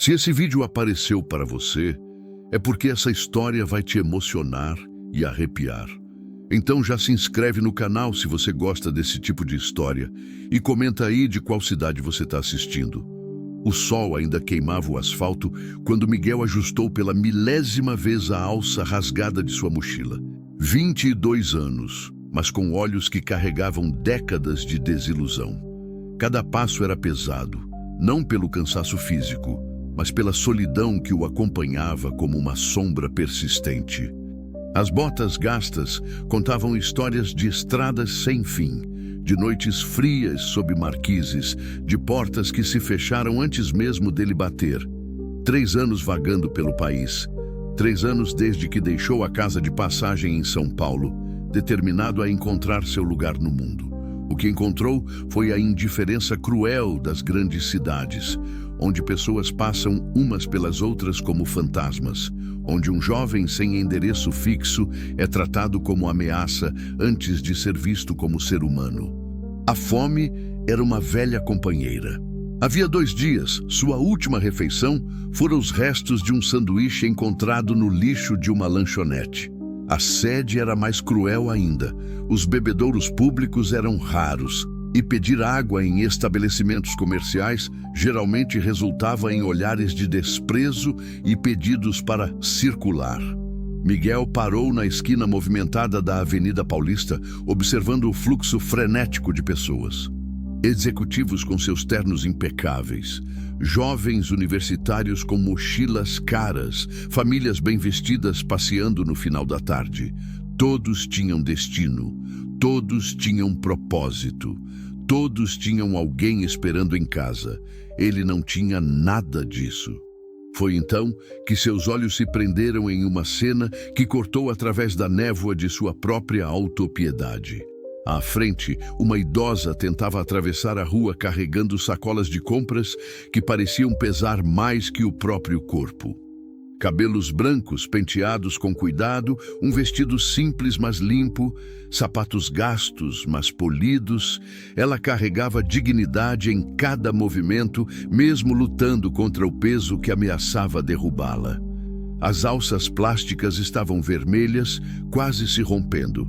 Se esse vídeo apareceu para você, é porque essa história vai te emocionar e arrepiar. Então já se inscreve no canal se você gosta desse tipo de história e comenta aí de qual cidade você está assistindo. O sol ainda queimava o asfalto quando Miguel ajustou pela milésima vez a alça rasgada de sua mochila. 22 anos, mas com olhos que carregavam décadas de desilusão. Cada passo era pesado, não pelo cansaço físico, mas pela solidão que o acompanhava como uma sombra persistente. As botas gastas contavam histórias de estradas sem fim, de noites frias sob marquises, de portas que se fecharam antes mesmo dele bater. 3 anos vagando pelo país. 3 anos desde que deixou a casa de passagem em São Paulo, determinado a encontrar seu lugar no mundo. O que encontrou foi a indiferença cruel das grandes cidades, onde pessoas passam umas pelas outras como fantasmas, onde um jovem sem endereço fixo é tratado como ameaça antes de ser visto como ser humano. A fome era uma velha companheira. Havia 2 dias, sua última refeição foram os restos de um sanduíche encontrado no lixo de uma lanchonete. A sede era mais cruel ainda. Os bebedouros públicos eram raros e pedir água em estabelecimentos comerciais geralmente resultava em olhares de desprezo e pedidos para circular. Miguel parou na esquina movimentada da Avenida Paulista, observando o fluxo frenético de pessoas. Executivos com seus ternos impecáveis, jovens universitários com mochilas caras, famílias bem vestidas passeando no final da tarde. Todos tinham destino, todos tinham propósito, todos tinham alguém esperando em casa. Ele não tinha nada disso. Foi então que seus olhos se prenderam em uma cena que cortou através da névoa de sua própria autopiedade. À frente, uma idosa tentava atravessar a rua carregando sacolas de compras que pareciam pesar mais que o próprio corpo. Cabelos brancos penteados com cuidado, um vestido simples mas limpo, sapatos gastos mas polidos, ela carregava dignidade em cada movimento, mesmo lutando contra o peso que ameaçava derrubá-la. As alças plásticas estavam vermelhas, quase se rompendo.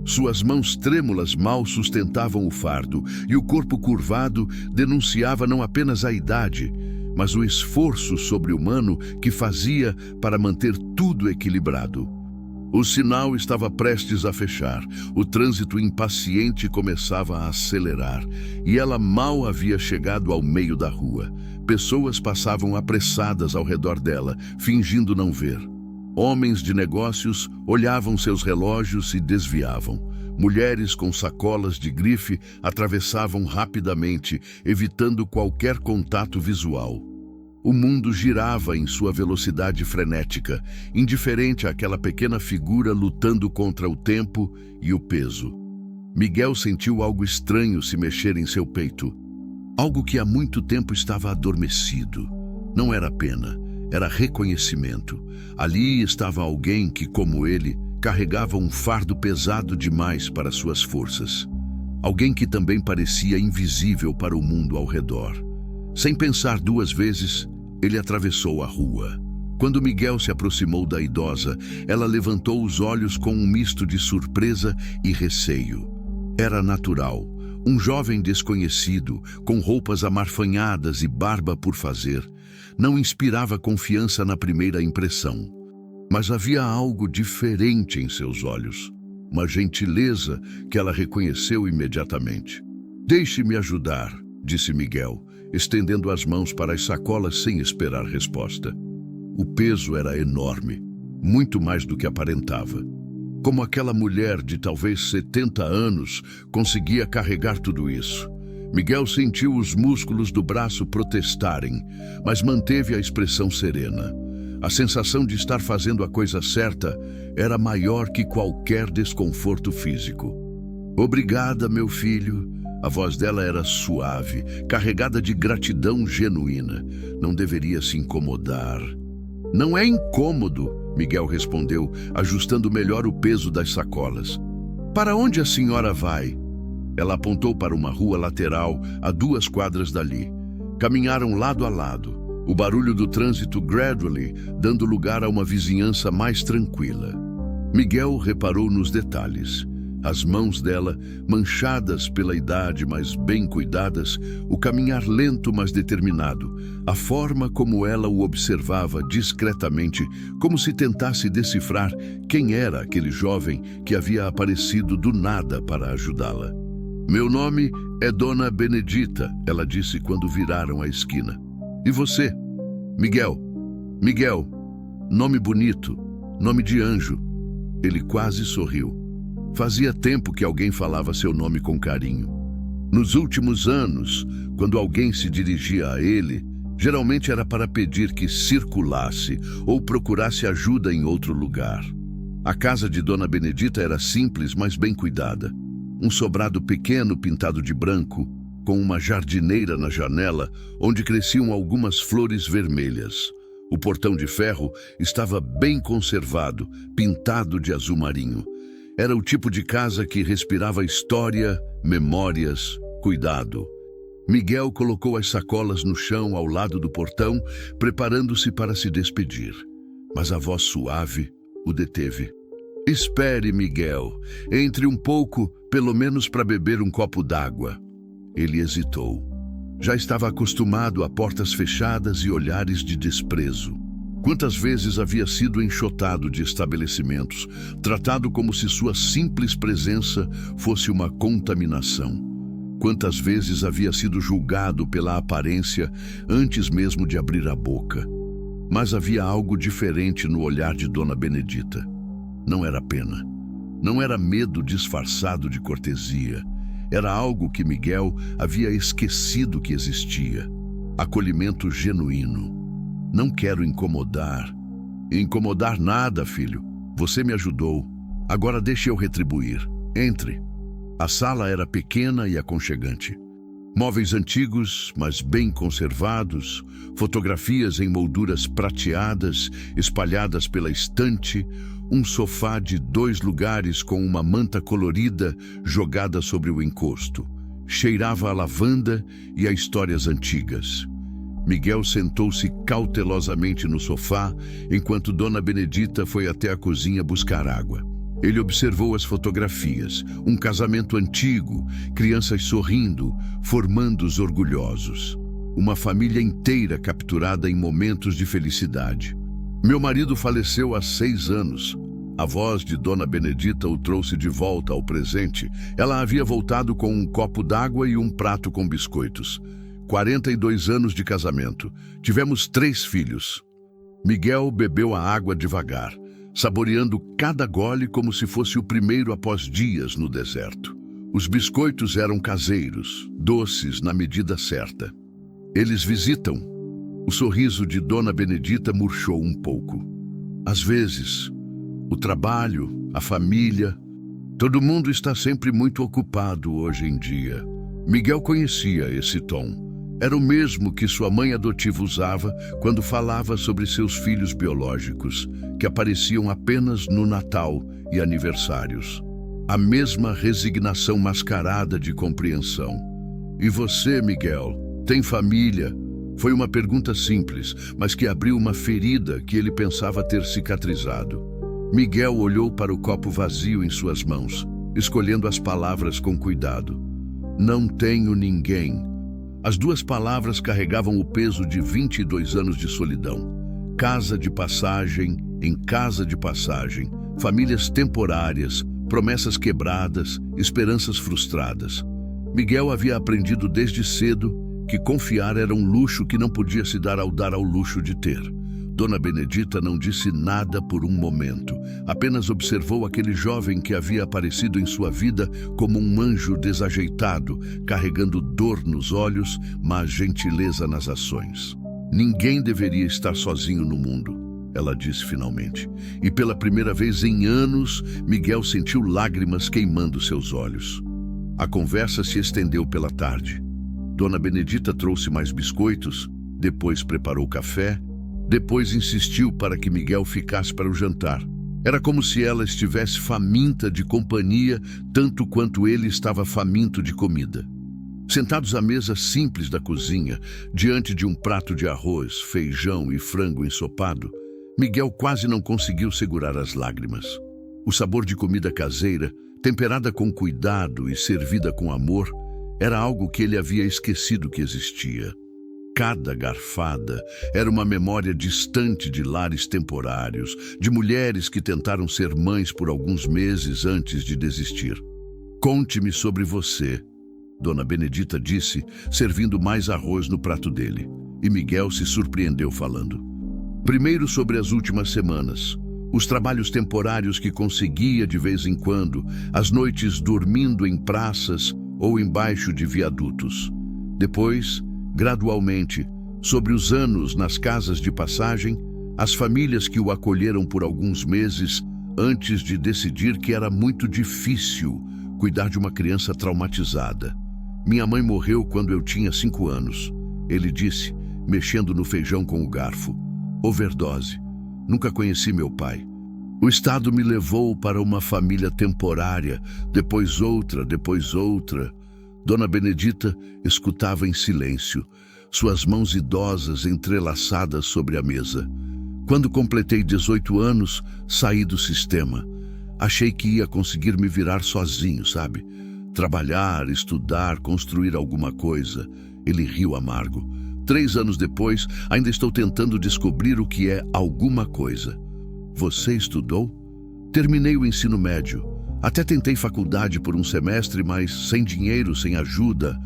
Suas mãos trêmulas mal sustentavam o fardo, e o corpo curvado denunciava não apenas a idade, mas o esforço sobre-humano que fazia para manter tudo equilibrado. O sinal estava prestes a fechar, o trânsito impaciente começava a acelerar, e ela mal havia chegado ao meio da rua. Pessoas passavam apressadas ao redor dela, fingindo não ver. Homens de negócios olhavam seus relógios e desviavam. Mulheres com sacolas de grife atravessavam rapidamente, evitando qualquer contato visual. O mundo girava em sua velocidade frenética, indiferente àquela pequena figura lutando contra o tempo e o peso. Miguel sentiu algo estranho se mexer em seu peito. Algo que há muito tempo estava adormecido. Não era pena. Era reconhecimento. Ali estava alguém que, como ele, carregava um fardo pesado demais para suas forças. Alguém que também parecia invisível para o mundo ao redor. Sem pensar 2 vezes, ele atravessou a rua. Quando Miguel se aproximou da idosa, ela levantou os olhos com um misto de surpresa e receio. Era natural. Um jovem desconhecido, com roupas amarfanhadas e barba por fazer, não inspirava confiança na primeira impressão. Mas havia algo diferente em seus olhos, uma gentileza que ela reconheceu imediatamente. "Deixe-me ajudar", disse Miguel, estendendo as mãos para as sacolas sem esperar resposta. O peso era enorme, muito mais do que aparentava. Como aquela mulher de talvez 70 anos conseguia carregar tudo isso? Miguel sentiu os músculos do braço protestarem, mas manteve a expressão serena. A sensação de estar fazendo a coisa certa era maior que qualquer desconforto físico. "Obrigada, meu filho." A voz dela era suave, carregada de gratidão genuína. "Não deveria se incomodar." "Não é incômodo", Miguel respondeu, ajustando melhor o peso das sacolas. "Para onde a senhora vai?" Ela apontou para uma rua lateral a 2 quadras dali. Caminharam lado a lado. O barulho do trânsito gradually, dando lugar a uma vizinhança mais tranquila. Miguel reparou nos detalhes. As mãos dela, manchadas pela idade, mas bem cuidadas, o caminhar lento, mas determinado, a forma como ela o observava discretamente, como se tentasse decifrar quem era aquele jovem que havia aparecido do nada para ajudá-la. "Meu nome é Dona Benedita", ela disse quando viraram a esquina. "E você?" "Miguel. Miguel. Nome bonito. Nome de anjo." Ele quase sorriu. Fazia tempo que alguém falava seu nome com carinho. Nos últimos anos, quando alguém se dirigia a ele, geralmente era para pedir que circulasse ou procurasse ajuda em outro lugar. A casa de Dona Benedita era simples, mas bem cuidada. Um sobrado pequeno pintado de branco, com uma jardineira na janela, onde cresciam algumas flores vermelhas. O portão de ferro estava bem conservado, pintado de azul marinho. Era o tipo de casa que respirava história, memórias, cuidado. Miguel colocou as sacolas no chão ao lado do portão, preparando-se para se despedir. Mas a voz suave o deteve. "Espere, Miguel. Entre um pouco, pelo menos para beber um copo d'água." Ele hesitou. Já estava acostumado a portas fechadas e olhares de desprezo. Quantas vezes havia sido enxotado de estabelecimentos, tratado como se sua simples presença fosse uma contaminação. Quantas vezes havia sido julgado pela aparência antes mesmo de abrir a boca. Mas havia algo diferente no olhar de Dona Benedita. Não era pena. Não era medo disfarçado de cortesia. Era algo que Miguel havia esquecido que existia. Acolhimento genuíno. "Não quero incomodar." "Incomodar nada, filho. Você me ajudou. Agora deixe eu retribuir. Entre." A sala era pequena e aconchegante. Móveis antigos, mas bem conservados, fotografias em molduras prateadas, espalhadas pela estante, um sofá de 2 lugares com uma manta colorida jogada sobre o encosto. Cheirava a lavanda e a histórias antigas. Miguel sentou-se cautelosamente no sofá, enquanto Dona Benedita foi até a cozinha buscar água. Ele observou as fotografias, um casamento antigo, crianças sorrindo, formandos orgulhosos. Uma família inteira capturada em momentos de felicidade. "Meu marido faleceu há 6 anos. A voz de Dona Benedita o trouxe de volta ao presente. Ela havia voltado com um copo d'água e um prato com biscoitos. 42 anos de casamento. Tivemos 3 filhos. Miguel bebeu a água devagar, saboreando cada gole como se fosse o primeiro após dias no deserto. Os biscoitos eram caseiros, doces na medida certa. "Eles visitam." O sorriso de Dona Benedita murchou um pouco. "Às vezes, o trabalho, a família, todo mundo está sempre muito ocupado hoje em dia." Miguel conhecia esse tom. Era o mesmo que sua mãe adotiva usava quando falava sobre seus filhos biológicos, que apareciam apenas no Natal e aniversários. A mesma resignação mascarada de compreensão. "E você, Miguel, tem família?" Foi uma pergunta simples, mas que abriu uma ferida que ele pensava ter cicatrizado. Miguel olhou para o copo vazio em suas mãos, escolhendo as palavras com cuidado. "Não tenho ninguém." As 2 palavras carregavam o peso de 22 anos de solidão. Casa de passagem em casa de passagem, famílias temporárias, promessas quebradas, esperanças frustradas. Miguel havia aprendido desde cedo que confiar era um luxo que não podia se dar ao luxo de ter. Dona Benedita não disse nada por um momento, apenas observou aquele jovem que havia aparecido em sua vida como um anjo desajeitado, carregando dor nos olhos, mas gentileza nas ações. "Ninguém deveria estar sozinho no mundo", ela disse finalmente. E pela primeira vez em anos, Miguel sentiu lágrimas queimando seus olhos. A conversa se estendeu pela tarde. Dona Benedita trouxe mais biscoitos, depois preparou café, depois insistiu para que Miguel ficasse para o jantar. Era como se ela estivesse faminta de companhia, tanto quanto ele estava faminto de comida. Sentados à mesa simples da cozinha, diante de um prato de arroz, feijão e frango ensopado, Miguel quase não conseguiu segurar as lágrimas. O sabor de comida caseira, temperada com cuidado e servida com amor, era algo que ele havia esquecido que existia. Cada garfada era uma memória distante de lares temporários, de mulheres que tentaram ser mães por alguns meses antes de desistir. "Conte-me sobre você", Dona Benedita disse, servindo mais arroz no prato dele. E Miguel se surpreendeu falando. Primeiro sobre as últimas semanas, os trabalhos temporários que conseguia de vez em quando, as noites dormindo em praças ou embaixo de viadutos. Depois, gradualmente, sobre os anos nas casas de passagem, as famílias que o acolheram por alguns meses antes de decidir que era muito difícil cuidar de uma criança traumatizada. "Minha mãe morreu quando eu tinha 5 anos", ele disse, mexendo no feijão com o garfo. "Overdose. Nunca conheci meu pai. O Estado me levou para uma família temporária, depois outra, depois outra." Dona Benedita escutava em silêncio, suas mãos idosas entrelaçadas sobre a mesa. "Quando completei 18 anos, saí do sistema. Achei que ia conseguir me virar sozinho, sabe? Trabalhar, estudar, construir alguma coisa." Ele riu amargo. 3 anos depois, ainda estou tentando descobrir o que é alguma coisa." "Você estudou?" "Terminei o ensino médio. Até tentei faculdade por um semestre, mas sem dinheiro, sem ajuda.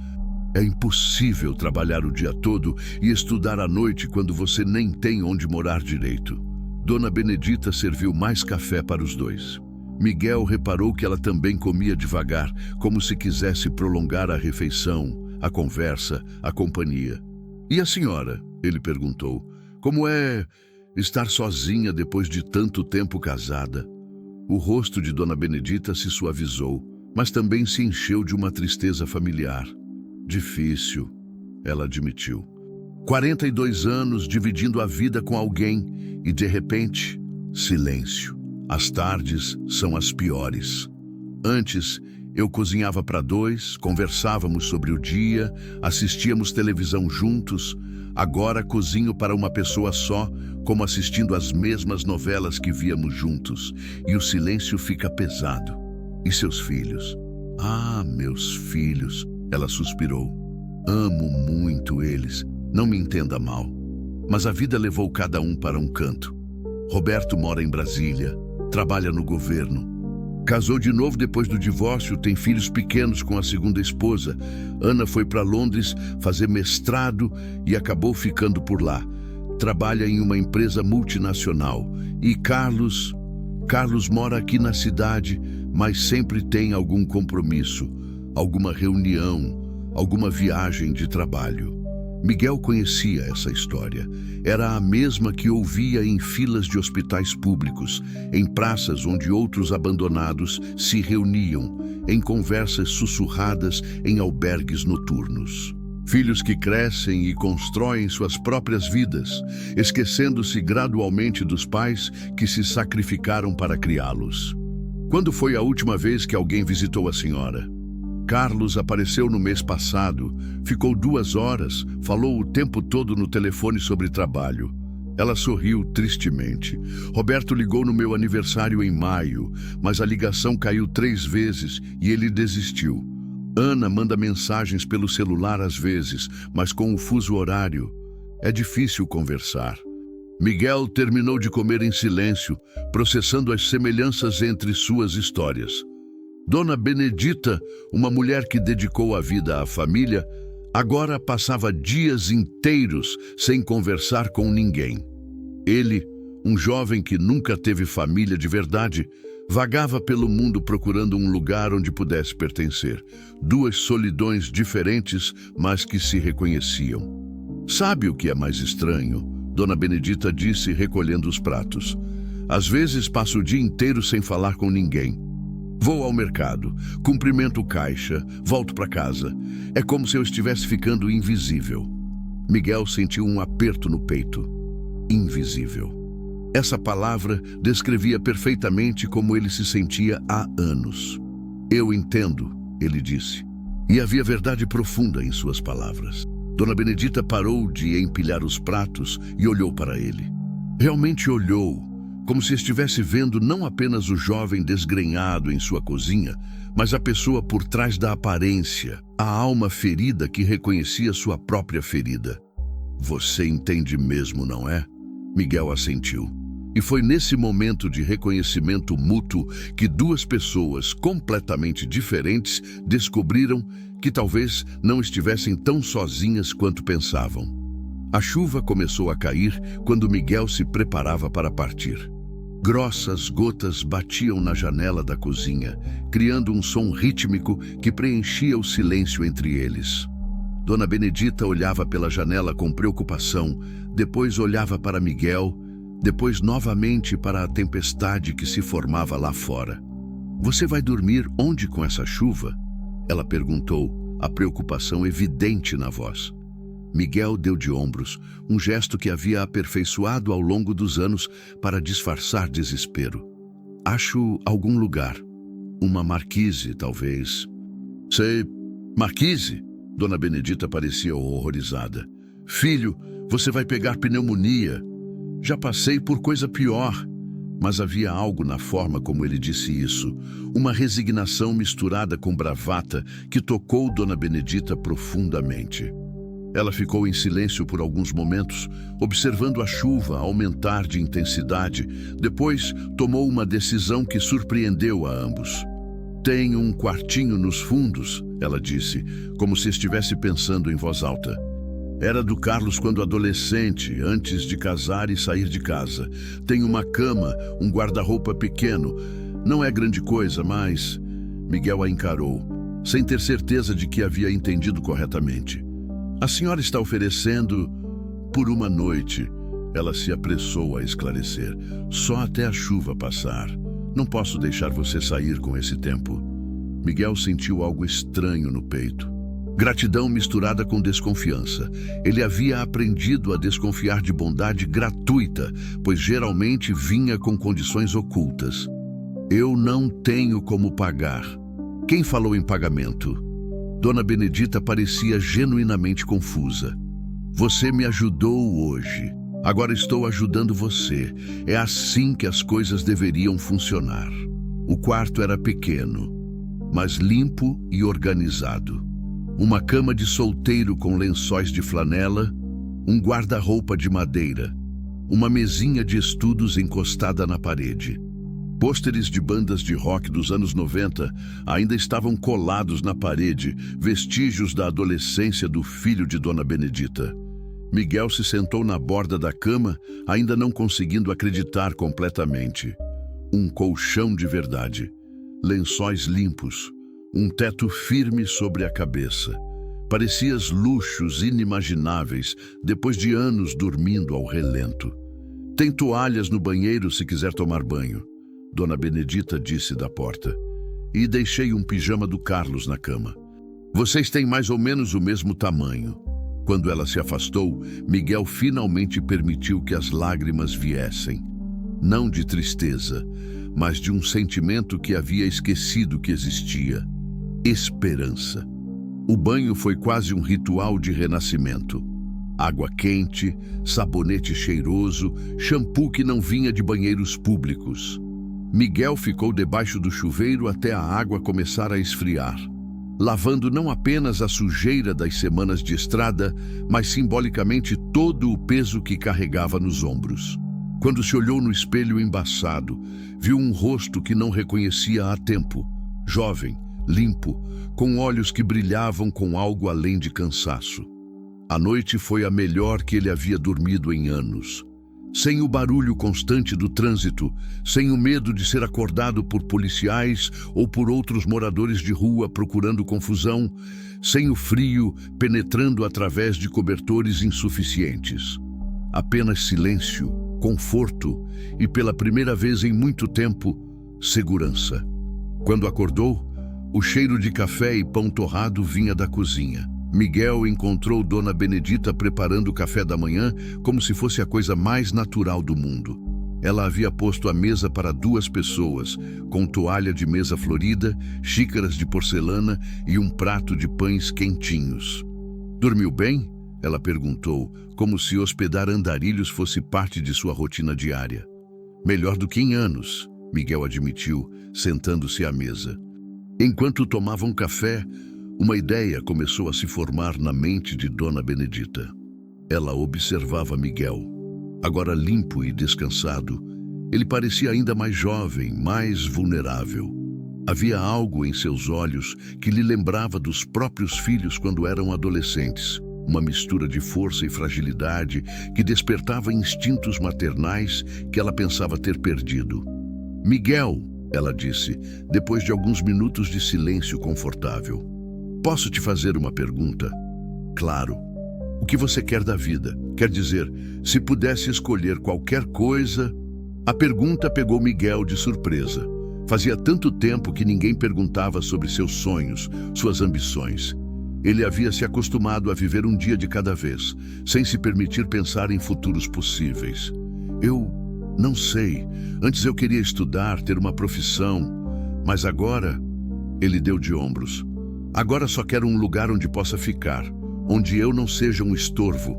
É impossível trabalhar o dia todo e estudar à noite quando você nem tem onde morar direito." Dona Benedita serviu mais café para os dois. Miguel reparou que ela também comia devagar, como se quisesse prolongar a refeição, a conversa, a companhia. "E a senhora?" ele perguntou. "Como é estar sozinha depois de tanto tempo casada?" O rosto de Dona Benedita se suavizou, mas também se encheu de uma tristeza familiar. "Difícil", ela admitiu. 42 anos dividindo a vida com alguém e, de repente, silêncio. As tardes são as piores. Antes, eu cozinhava para 2, conversávamos sobre o dia, assistíamos televisão juntos. Agora cozinho para uma pessoa só, como assistindo às mesmas novelas que víamos juntos, e o silêncio fica pesado. "E seus filhos?" "Ah, meus filhos", ela suspirou. "Amo muito eles, não me entenda mal. Mas a vida levou cada um para um canto. Roberto mora em Brasília, trabalha no governo. Casou de novo depois do divórcio, tem filhos pequenos com a segunda esposa. Ana foi para Londres fazer mestrado e acabou ficando por lá. Trabalha em uma empresa multinacional. E Carlos mora aqui na cidade, mas sempre tem algum compromisso, alguma reunião, alguma viagem de trabalho." Miguel conhecia essa história. Era a mesma que ouvia em filas de hospitais públicos, em praças onde outros abandonados se reuniam, em conversas sussurradas em albergues noturnos. Filhos que crescem e constroem suas próprias vidas, esquecendo-se gradualmente dos pais que se sacrificaram para criá-los. "Quando foi a última vez que alguém visitou a senhora?" "Carlos apareceu no mês passado, ficou 2 horas, falou o tempo todo no telefone sobre trabalho." Ela sorriu tristemente. "Roberto ligou no meu aniversário em maio, mas a ligação caiu 3 vezes e ele desistiu. Ana manda mensagens pelo celular às vezes, mas com o fuso horário, é difícil conversar." Miguel terminou de comer em silêncio, processando as semelhanças entre suas histórias. Dona Benedita, uma mulher que dedicou a vida à família, agora passava dias inteiros sem conversar com ninguém. Ele, um jovem que nunca teve família de verdade, vagava pelo mundo procurando um lugar onde pudesse pertencer. 2 solidões diferentes, mas que se reconheciam. "Sabe o que é mais estranho?" Dona Benedita disse, recolhendo os pratos. "Às vezes passo o dia inteiro sem falar com ninguém. Vou ao mercado, cumprimento o caixa, volto para casa. É como se eu estivesse ficando invisível." Miguel sentiu um aperto no peito. Invisível. Essa palavra descrevia perfeitamente como ele se sentia há anos. "Eu entendo", ele disse. E havia verdade profunda em suas palavras. Dona Benedita parou de empilhar os pratos e olhou para ele. Realmente olhou, como se estivesse vendo não apenas o jovem desgrenhado em sua cozinha, mas a pessoa por trás da aparência, a alma ferida que reconhecia sua própria ferida. Você entende mesmo, não é? Miguel assentiu. E foi nesse momento de reconhecimento mútuo que duas pessoas completamente diferentes descobriram que talvez não estivessem tão sozinhas quanto pensavam. A chuva começou a cair quando Miguel se preparava para partir. Grossas gotas batiam na janela da cozinha, criando um som rítmico que preenchia o silêncio entre eles. Dona Benedita olhava pela janela com preocupação, depois olhava para Miguel, depois novamente para a tempestade que se formava lá fora. "Você vai dormir onde com essa chuva?" Ela perguntou, a preocupação evidente na voz. Miguel deu de ombros, um gesto que havia aperfeiçoado ao longo dos anos para disfarçar desespero. "Acho algum lugar. Uma marquise, talvez." "Sei, marquise?" Dona Benedita parecia horrorizada. "Filho, você vai pegar pneumonia. Já passei por coisa pior." Mas havia algo na forma como ele disse isso, uma resignação misturada com bravata que tocou Dona Benedita profundamente. Ela ficou em silêncio por alguns momentos, observando a chuva aumentar de intensidade. Depois, tomou uma decisão que surpreendeu a ambos. "Tem um quartinho nos fundos," ela disse, como se estivesse pensando em voz alta. "Era do Carlos quando adolescente, antes de casar e sair de casa. Tem uma cama, um guarda-roupa pequeno. Não é grande coisa, mas..." Miguel a encarou, sem ter certeza de que havia entendido corretamente. "A senhora está oferecendo por uma noite." Ela se apressou a esclarecer. "Só até a chuva passar. Não posso deixar você sair com esse tempo." Miguel sentiu algo estranho no peito. Gratidão misturada com desconfiança. Ele havia aprendido a desconfiar de bondade gratuita, pois geralmente vinha com condições ocultas. "Eu não tenho como pagar." "Quem falou em pagamento?" Dona Benedita parecia genuinamente confusa. "Você me ajudou hoje. Agora estou ajudando você. É assim que as coisas deveriam funcionar." O quarto era pequeno, mas limpo e organizado. Uma cama de solteiro com lençóis de flanela, um guarda-roupa de madeira, uma mesinha de estudos encostada na parede. Pôsteres de bandas de rock dos anos 90 ainda estavam colados na parede, vestígios da adolescência do filho de Dona Benedita. Miguel se sentou na borda da cama, ainda não conseguindo acreditar completamente. Um colchão de verdade, lençóis limpos, um teto firme sobre a cabeça. Parecias luxos inimagináveis depois de anos dormindo ao relento. "Tem toalhas no banheiro se quiser tomar banho," Dona Benedita disse da porta. "E deixei um pijama do Carlos na cama. Vocês têm mais ou menos o mesmo tamanho." Quando ela se afastou, Miguel finalmente permitiu que as lágrimas viessem. Não de tristeza, mas de um sentimento que havia esquecido que existia. Esperança. O banho foi quase um ritual de renascimento. Água quente, sabonete cheiroso, shampoo que não vinha de banheiros públicos. Miguel ficou debaixo do chuveiro até a água começar a esfriar, lavando não apenas a sujeira das semanas de estrada, mas simbolicamente todo o peso que carregava nos ombros. Quando se olhou no espelho embaçado, viu um rosto que não reconhecia há tempo, jovem, limpo, com olhos que brilhavam com algo além de cansaço. A noite foi a melhor que ele havia dormido em anos. Sem o barulho constante do trânsito, sem o medo de ser acordado por policiais ou por outros moradores de rua procurando confusão, sem o frio penetrando através de cobertores insuficientes. Apenas silêncio, conforto e, pela primeira vez em muito tempo, segurança. Quando acordou, o cheiro de café e pão torrado vinha da cozinha. Miguel encontrou Dona Benedita preparando o café da manhã como se fosse a coisa mais natural do mundo. Ela havia posto a mesa para 2 pessoas, com toalha de mesa florida, xícaras de porcelana e um prato de pães quentinhos. Dormiu bem? Ela perguntou, como se hospedar andarilhos fosse parte de sua rotina diária. Melhor do que em anos, Miguel admitiu, sentando-se à mesa. Enquanto tomavam café, uma ideia começou a se formar na mente de Dona Benedita. Ela observava Miguel. Agora limpo e descansado, ele parecia ainda mais jovem, mais vulnerável. Havia algo em seus olhos que lhe lembrava dos próprios filhos quando eram adolescentes. Uma mistura de força e fragilidade que despertava instintos maternais que ela pensava ter perdido. Miguel, ela disse, depois de alguns minutos de silêncio confortável. Posso te fazer uma pergunta? Claro. O que você quer da vida? Quer dizer, se pudesse escolher qualquer coisa... A pergunta pegou Miguel de surpresa. Fazia tanto tempo que ninguém perguntava sobre seus sonhos, suas ambições. Ele havia se acostumado a viver um dia de cada vez, sem se permitir pensar em futuros possíveis. Eu não sei. Antes eu queria estudar, ter uma profissão, mas agora... Ele deu de ombros. Agora só quero um lugar onde possa ficar, onde eu não seja um estorvo.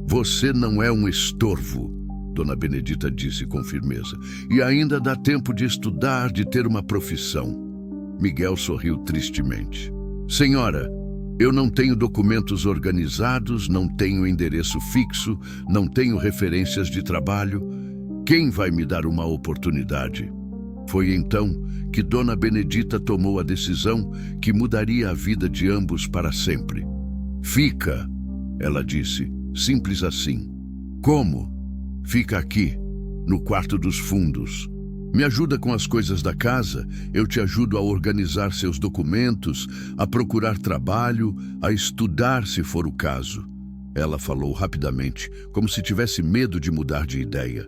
Você não é um estorvo, Dona Benedita disse com firmeza. E ainda dá tempo de estudar, de ter uma profissão. Miguel sorriu tristemente. Senhora, eu não tenho documentos organizados, não tenho endereço fixo, não tenho referências de trabalho. Quem vai me dar uma oportunidade? Foi então que Dona Benedita tomou a decisão que mudaria a vida de ambos para sempre. Fica, ela disse, simples assim. Como? Fica aqui, no quarto dos fundos. Me ajuda com as coisas da casa, eu te ajudo a organizar seus documentos, a procurar trabalho, a estudar se for o caso. Ela falou rapidamente, como se tivesse medo de mudar de ideia.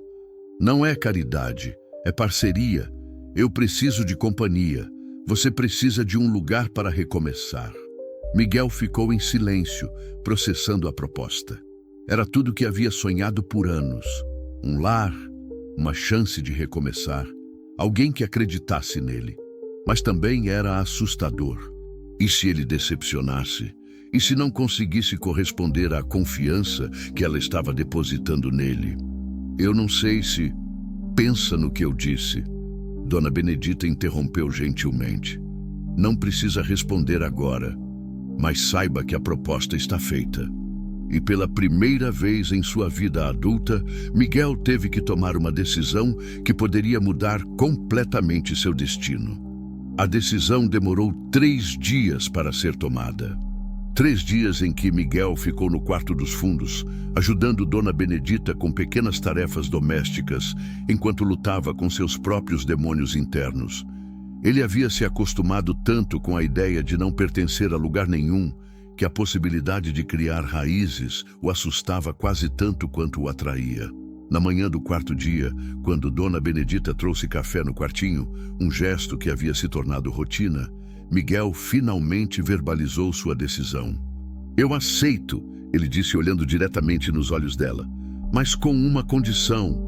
Não é caridade, é parceria. Eu preciso de companhia. Você precisa de um lugar para recomeçar. Miguel ficou em silêncio, processando a proposta. Era tudo o que havia sonhado por anos. Um lar, uma chance de recomeçar, alguém que acreditasse nele. Mas também era assustador. E se ele decepcionasse? E se não conseguisse corresponder à confiança que ela estava depositando nele? Eu não sei se... Pensa no que eu disse. Dona Benedita interrompeu gentilmente. Não precisa responder agora, mas saiba que a proposta está feita. E pela primeira vez em sua vida adulta, Miguel teve que tomar uma decisão que poderia mudar completamente seu destino. A decisão demorou 3 dias para ser tomada. 3 dias em que Miguel ficou no quarto dos fundos, ajudando Dona Benedita com pequenas tarefas domésticas, enquanto lutava com seus próprios demônios internos. Ele havia se acostumado tanto com a ideia de não pertencer a lugar nenhum, que a possibilidade de criar raízes o assustava quase tanto quanto o atraía. Na manhã do 4º dia, quando Dona Benedita trouxe café no quartinho, um gesto que havia se tornado rotina, Miguel finalmente verbalizou sua decisão. Eu aceito, ele disse olhando diretamente nos olhos dela, mas com uma condição.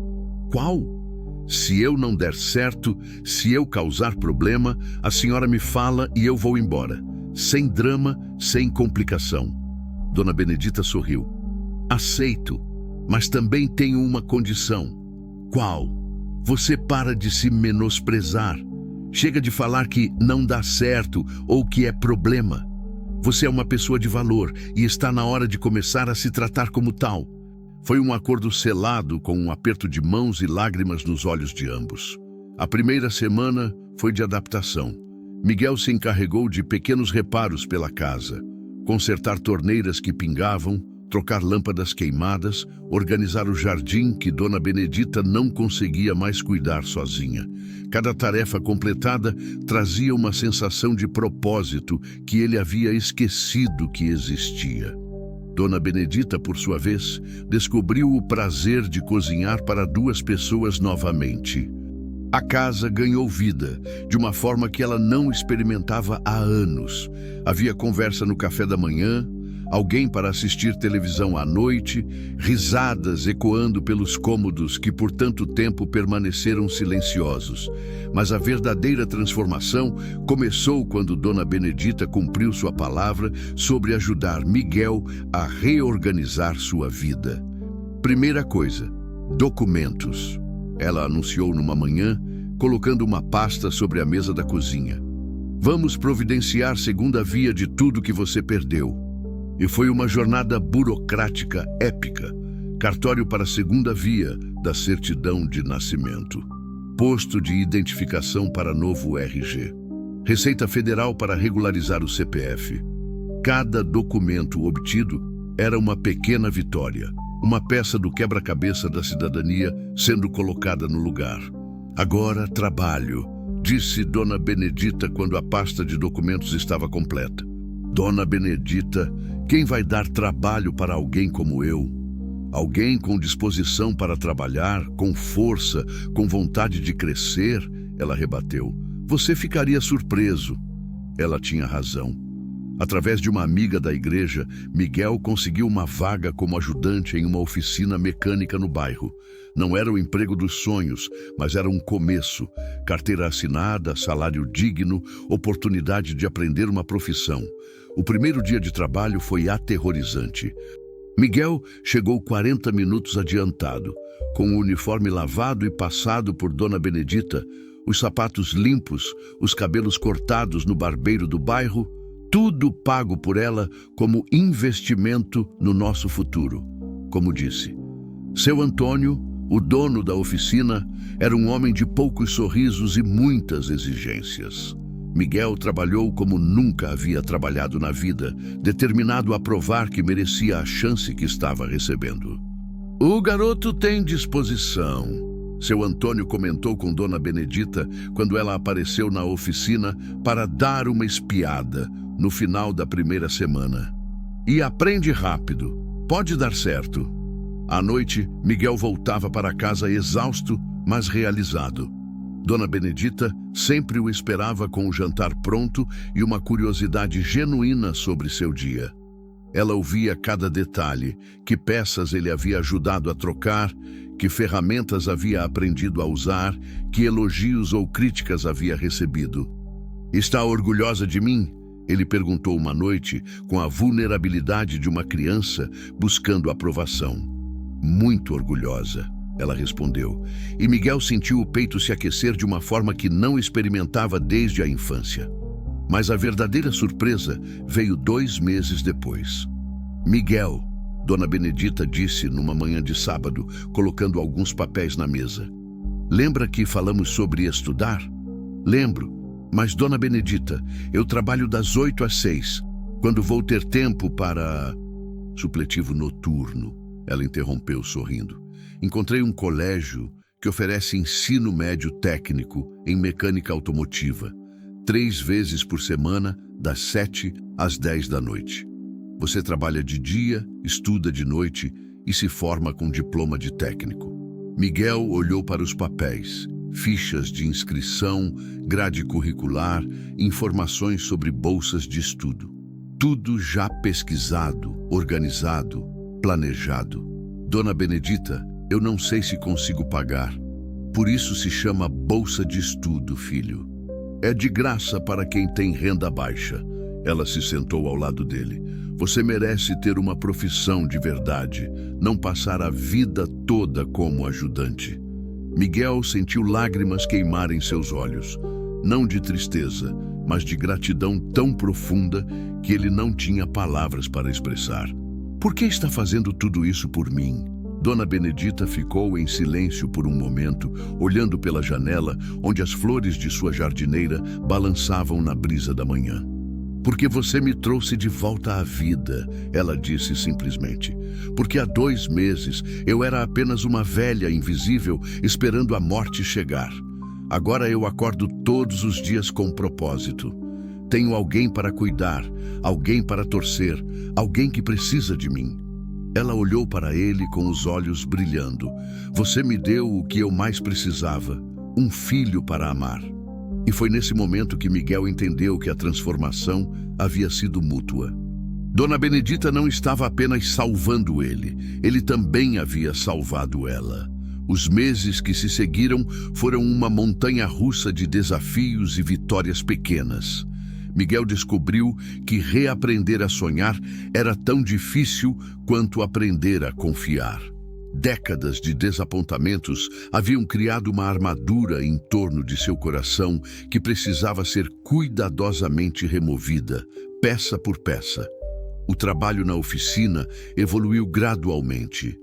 Qual? Se eu não der certo, se eu causar problema, a senhora me fala e eu vou embora. Sem drama, sem complicação. Dona Benedita sorriu. Aceito, mas também tenho uma condição. Qual? Você para de se menosprezar. Chega de falar que não dá certo ou que é problema. Você é uma pessoa de valor e está na hora de começar a se tratar como tal. Foi um acordo selado com um aperto de mãos e lágrimas nos olhos de ambos. A primeira semana foi de adaptação. Miguel se encarregou de pequenos reparos pela casa, consertar torneiras que pingavam, trocar lâmpadas queimadas, organizar o jardim que Dona Benedita não conseguia mais cuidar sozinha. Cada tarefa completada trazia uma sensação de propósito que ele havia esquecido que existia. Dona Benedita, por sua vez, descobriu o prazer de cozinhar para 2 pessoas novamente. A casa ganhou vida, de uma forma que ela não experimentava há anos. Havia conversa no café da manhã, alguém para assistir televisão à noite, risadas ecoando pelos cômodos que por tanto tempo permaneceram silenciosos. Mas a verdadeira transformação começou quando Dona Benedita cumpriu sua palavra sobre ajudar Miguel a reorganizar sua vida. Primeira coisa, documentos. Ela anunciou numa manhã, colocando uma pasta sobre a mesa da cozinha. Vamos providenciar segunda via de tudo que você perdeu. E foi uma jornada burocrática épica. Cartório para segunda via da certidão de nascimento. Posto de identificação para novo RG. Receita Federal para regularizar o CPF. Cada documento obtido era uma pequena vitória, uma peça do quebra-cabeça da cidadania sendo colocada no lugar. Agora trabalho, disse Dona Benedita quando a pasta de documentos estava completa. Dona Benedita, quem vai dar trabalho para alguém como eu? Alguém com disposição para trabalhar, com força, com vontade de crescer? Ela rebateu. Você ficaria surpreso. Ela tinha razão. Através de uma amiga da igreja, Miguel conseguiu uma vaga como ajudante em uma oficina mecânica no bairro. Não era o emprego dos sonhos, mas era um começo. Carteira assinada, salário digno, oportunidade de aprender uma profissão. O primeiro dia de trabalho foi aterrorizante. Miguel chegou 40 minutos adiantado, com o uniforme lavado e passado por Dona Benedita, os sapatos limpos, os cabelos cortados no barbeiro do bairro, tudo pago por ela como investimento no nosso futuro. Como disse, seu Antônio, o dono da oficina, era um homem de poucos sorrisos e muitas exigências. Miguel trabalhou como nunca havia trabalhado na vida, determinado a provar que merecia a chance que estava recebendo. O garoto tem disposição, seu Antônio comentou com Dona Benedita quando ela apareceu na oficina para dar uma espiada no final da primeira semana. E aprende rápido, pode dar certo. À noite, Miguel voltava para casa exausto, mas realizado. Dona Benedita sempre o esperava com o jantar pronto e uma curiosidade genuína sobre seu dia. Ela ouvia cada detalhe, que peças ele havia ajudado a trocar, que ferramentas havia aprendido a usar, que elogios ou críticas havia recebido. Está orgulhosa de mim? Ele perguntou uma noite, com a vulnerabilidade de uma criança buscando aprovação. Muito orgulhosa. Ela respondeu, e Miguel sentiu o peito se aquecer de uma forma que não experimentava desde a infância. Mas a verdadeira surpresa veio 2 meses depois. Miguel, Dona Benedita disse numa manhã de sábado, colocando alguns papéis na mesa. Lembra que falamos sobre estudar? Lembro, mas Dona Benedita, eu trabalho das 8 às 6, quando vou ter tempo para... Supletivo noturno, ela interrompeu sorrindo. Encontrei um colégio que oferece ensino médio técnico em mecânica automotiva, 3 vezes por semana, das 7 às 10 da noite. Você trabalha de dia, estuda de noite e se forma com diploma de técnico. Miguel olhou para os papéis, fichas de inscrição, grade curricular, informações sobre bolsas de estudo. Tudo já pesquisado, organizado, planejado. Dona Benedita, eu não sei se consigo pagar. Por isso se chama Bolsa de Estudo, filho. É de graça para quem tem renda baixa. Ela se sentou ao lado dele. Você merece ter uma profissão de verdade, não passar a vida toda como ajudante. Miguel sentiu lágrimas queimarem seus olhos, não de tristeza, mas de gratidão tão profunda que ele não tinha palavras para expressar. Por que está fazendo tudo isso por mim? Dona Benedita ficou em silêncio por um momento, olhando pela janela onde as flores de sua jardineira balançavam na brisa da manhã. Porque você me trouxe de volta à vida, ela disse simplesmente. Porque há 2 meses eu era apenas uma velha invisível esperando a morte chegar. Agora eu acordo todos os dias com propósito. Tenho alguém para cuidar, alguém para torcer, alguém que precisa de mim. Ela olhou para ele com os olhos brilhando. Você me deu o que eu mais precisava, um filho para amar. E foi nesse momento que Miguel entendeu que a transformação havia sido mútua. Dona Benedita não estava apenas salvando ele também havia salvado ela. Os meses que se seguiram foram uma montanha-russa de desafios e vitórias pequenas. Miguel descobriu que reaprender a sonhar era tão difícil quanto aprender a confiar. Décadas de desapontamentos haviam criado uma armadura em torno de seu coração que precisava ser cuidadosamente removida, peça por peça. O trabalho na oficina evoluiu gradualmente.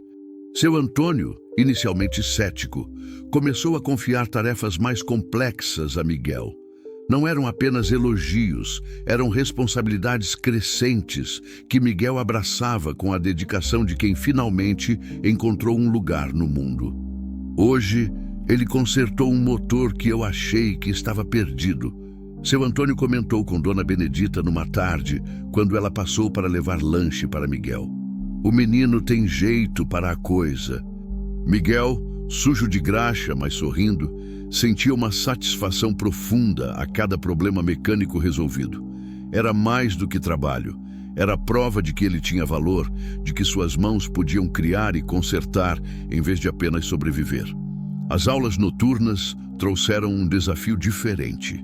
Seu Antônio, inicialmente cético, começou a confiar tarefas mais complexas a Miguel. Não eram apenas elogios, eram responsabilidades crescentes que Miguel abraçava com a dedicação de quem finalmente encontrou um lugar no mundo. Hoje, ele consertou um motor que eu achei que estava perdido. Seu Antônio comentou com Dona Benedita numa tarde, quando ela passou para levar lanche para Miguel. O menino tem jeito para a coisa. Miguel, sujo de graxa, mas sorrindo, sentia uma satisfação profunda a cada problema mecânico resolvido. Era mais do que trabalho. Era a prova de que ele tinha valor, de que suas mãos podiam criar e consertar em vez de apenas sobreviver. As aulas noturnas trouxeram um desafio diferente.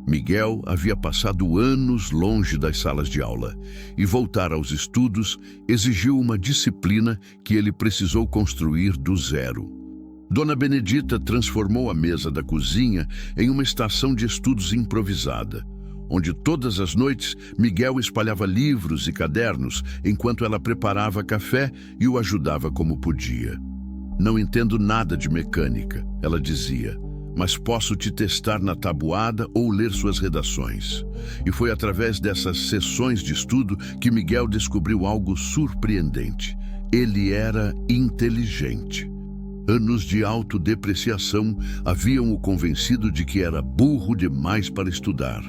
Miguel havia passado anos longe das salas de aula e voltar aos estudos exigiu uma disciplina que ele precisou construir do zero. Dona Benedita transformou a mesa da cozinha em uma estação de estudos improvisada, onde todas as noites Miguel espalhava livros e cadernos enquanto ela preparava café e o ajudava como podia. "Não entendo nada de mecânica", ela dizia, "mas posso te testar na tabuada ou ler suas redações." E foi através dessas sessões de estudo que Miguel descobriu algo surpreendente. Ele era inteligente. Anos de autodepreciação haviam o convencido de que era burro demais para estudar.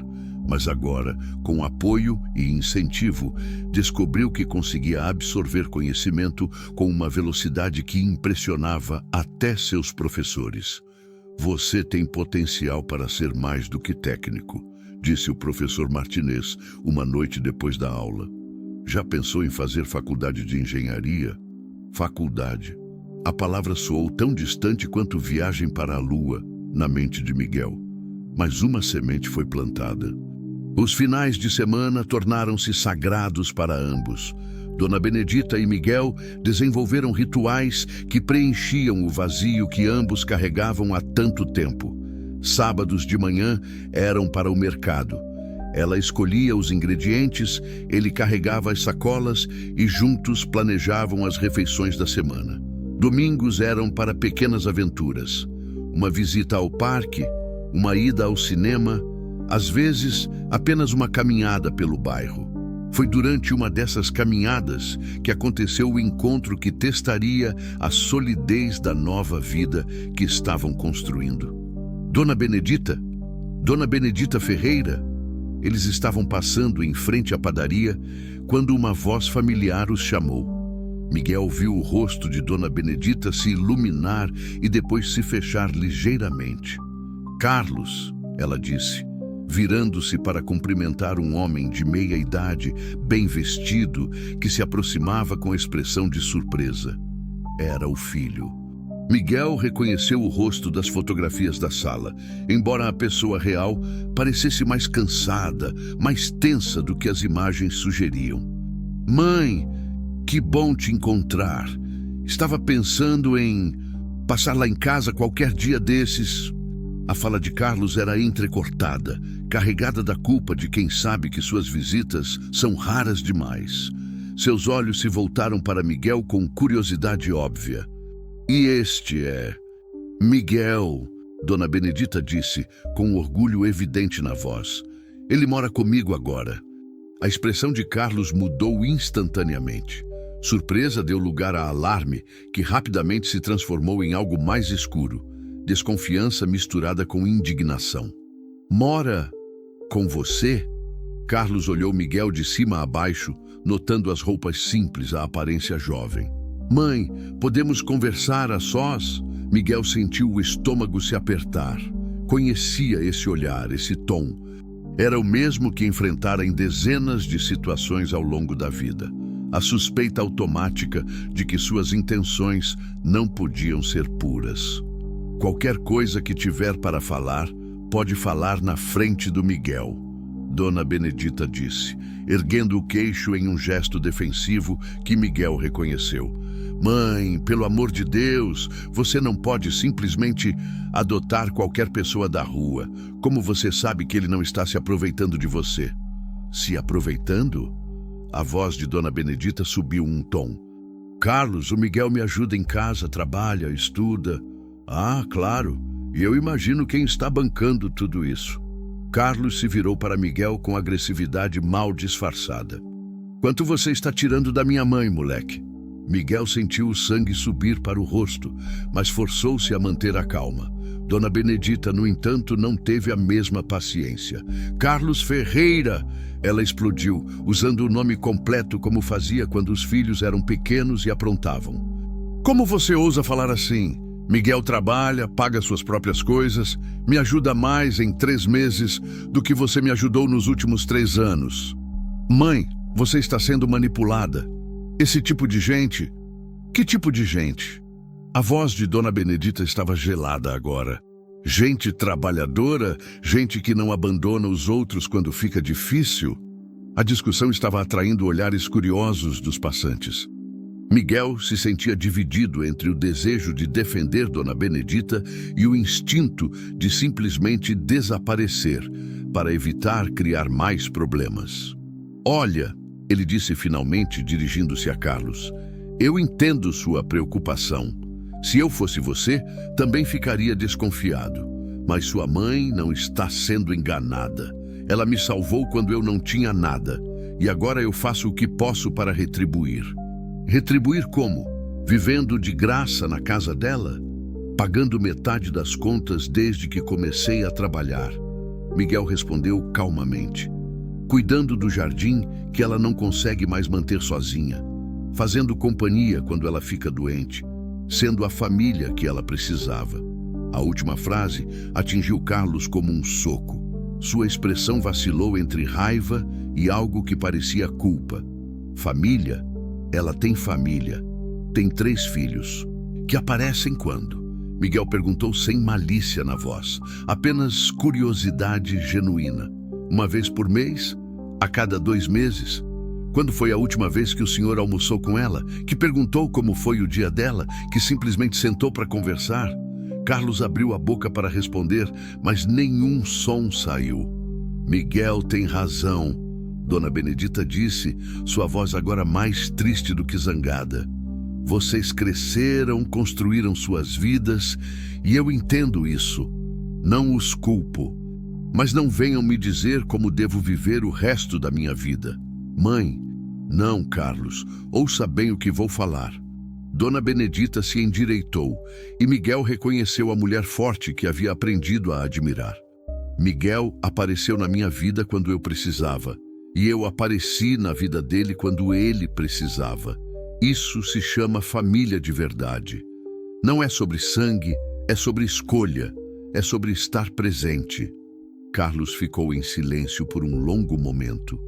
Mas agora, com apoio e incentivo, descobriu que conseguia absorver conhecimento com uma velocidade que impressionava até seus professores. "Você tem potencial para ser mais do que técnico", disse o professor Martinez uma noite depois da aula. "Já pensou em fazer faculdade de engenharia?" Faculdade. A palavra soou tão distante quanto viagem para a lua na mente de Miguel. Mas uma semente foi plantada. Os finais de semana tornaram-se sagrados para ambos. Dona Benedita e Miguel desenvolveram rituais que preenchiam o vazio que ambos carregavam há tanto tempo. Sábados de manhã eram para o mercado. Ela escolhia os ingredientes, ele carregava as sacolas e juntos planejavam as refeições da semana. Domingos eram para pequenas aventuras. Uma visita ao parque, uma ida ao cinema, às vezes apenas uma caminhada pelo bairro. Foi durante uma dessas caminhadas que aconteceu o encontro que testaria a solidez da nova vida que estavam construindo. Dona Benedita Ferreira. Eles estavam passando em frente à padaria quando uma voz familiar os chamou. Miguel viu o rosto de Dona Benedita se iluminar e depois se fechar ligeiramente. "Carlos", ela disse, virando-se para cumprimentar um homem de meia idade, bem vestido, que se aproximava com expressão de surpresa. Era o filho. Miguel reconheceu o rosto das fotografias da sala, embora a pessoa real parecesse mais cansada, mais tensa do que as imagens sugeriam. "Mãe, que bom te encontrar. Estava pensando em passar lá em casa qualquer dia desses." A fala de Carlos era entrecortada, carregada da culpa de quem sabe que suas visitas são raras demais. Seus olhos se voltaram para Miguel com curiosidade óbvia. "E este é Miguel", Dona Benedita disse, com orgulho evidente na voz. "Ele mora comigo agora." A expressão de Carlos mudou instantaneamente. Surpresa deu lugar a alarme, que rapidamente se transformou em algo mais escuro. Desconfiança misturada com indignação. "Mora com você?" Carlos olhou Miguel de cima a baixo, notando as roupas simples, a aparência jovem. "Mãe, podemos conversar a sós?" Miguel sentiu o estômago se apertar. Conhecia esse olhar, esse tom. Era o mesmo que enfrentara em dezenas de situações ao longo da vida. A suspeita automática de que suas intenções não podiam ser puras. Qualquer coisa que tiver para falar, pode falar na frente do Miguel, Dona Benedita disse, erguendo o queixo em um gesto defensivo que Miguel reconheceu. Mãe, pelo amor de Deus, você não pode simplesmente adotar qualquer pessoa da rua. Como você sabe que ele não está se aproveitando de você? Se aproveitando? A voz de Dona Benedita subiu um tom. Carlos, o Miguel me ajuda em casa, trabalha, estuda. Ah, claro, e eu imagino quem está bancando tudo isso. Carlos se virou para Miguel com agressividade mal disfarçada. Quanto você está tirando da minha mãe, moleque? Miguel sentiu o sangue subir para o rosto, mas forçou-se a manter a calma. Dona Benedita, no entanto, não teve a mesma paciência. Carlos Ferreira! Ela explodiu, usando o nome completo como fazia quando os filhos eram pequenos e aprontavam. Como você ousa falar assim? Miguel trabalha, paga suas próprias coisas, me ajuda mais em 3 meses do que você me ajudou nos últimos 3 anos. Mãe, você está sendo manipulada. Esse tipo de gente... Que tipo de gente? A voz de Dona Benedita estava gelada agora. Gente trabalhadora, gente que não abandona os outros quando fica difícil. A discussão estava atraindo olhares curiosos dos passantes. Miguel se sentia dividido entre o desejo de defender Dona Benedita e o instinto de simplesmente desaparecer, para evitar criar mais problemas. Olha, ele disse finalmente, dirigindo-se a Carlos, eu entendo sua preocupação. Se eu fosse você, também ficaria desconfiado. Mas sua mãe não está sendo enganada. Ela me salvou quando eu não tinha nada. E agora eu faço o que posso para retribuir. Retribuir como? Vivendo de graça na casa dela? Pagando metade das contas desde que comecei a trabalhar. Miguel respondeu calmamente. Cuidando do jardim que ela não consegue mais manter sozinha. Fazendo companhia quando ela fica doente. Sendo a família que ela precisava. A última frase atingiu Carlos como um soco. Sua expressão vacilou entre raiva e algo que parecia culpa. Família? Ela tem família. Tem 3 filhos. Que aparecem quando? Miguel perguntou sem malícia na voz. Apenas curiosidade genuína. Uma vez por mês? A cada 2 meses? Quando foi a última vez que o senhor almoçou com ela? Que perguntou como foi o dia dela? Que simplesmente sentou para conversar? Carlos abriu a boca para responder, mas nenhum som saiu. Miguel tem razão, Dona Benedita disse, sua voz agora mais triste do que zangada. Vocês cresceram, construíram suas vidas, e eu entendo isso. Não os culpo. Mas não venham me dizer como devo viver o resto da minha vida. Mãe, não, Carlos, ouça bem o que vou falar. Dona Benedita se endireitou e Miguel reconheceu a mulher forte que havia aprendido a admirar. Miguel apareceu na minha vida quando eu precisava e eu apareci na vida dele quando ele precisava. Isso se chama família de verdade. Não é sobre sangue, é sobre escolha, é sobre estar presente. Carlos ficou em silêncio por um longo momento,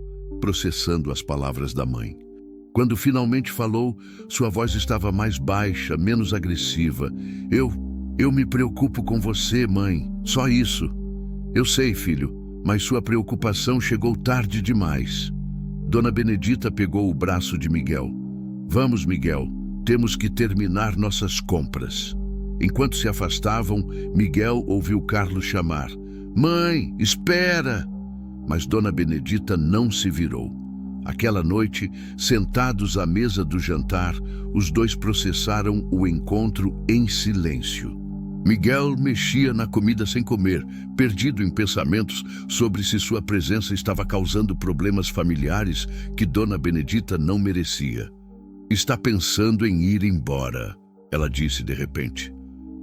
processando as palavras da mãe. Quando finalmente falou, sua voz estava mais baixa, menos agressiva. Eu me preocupo com você, mãe. Só isso. Eu sei, filho, mas sua preocupação chegou tarde demais. Dona Benedita pegou o braço de Miguel. Vamos, Miguel, temos que terminar nossas compras. Enquanto se afastavam, Miguel ouviu Carlos chamar. Mãe, espera! Mas Dona Benedita não se virou. Aquela noite, sentados à mesa do jantar, os dois processaram o encontro em silêncio. Miguel mexia na comida sem comer, perdido em pensamentos sobre se sua presença estava causando problemas familiares que Dona Benedita não merecia. Está pensando em ir embora, ela disse de repente.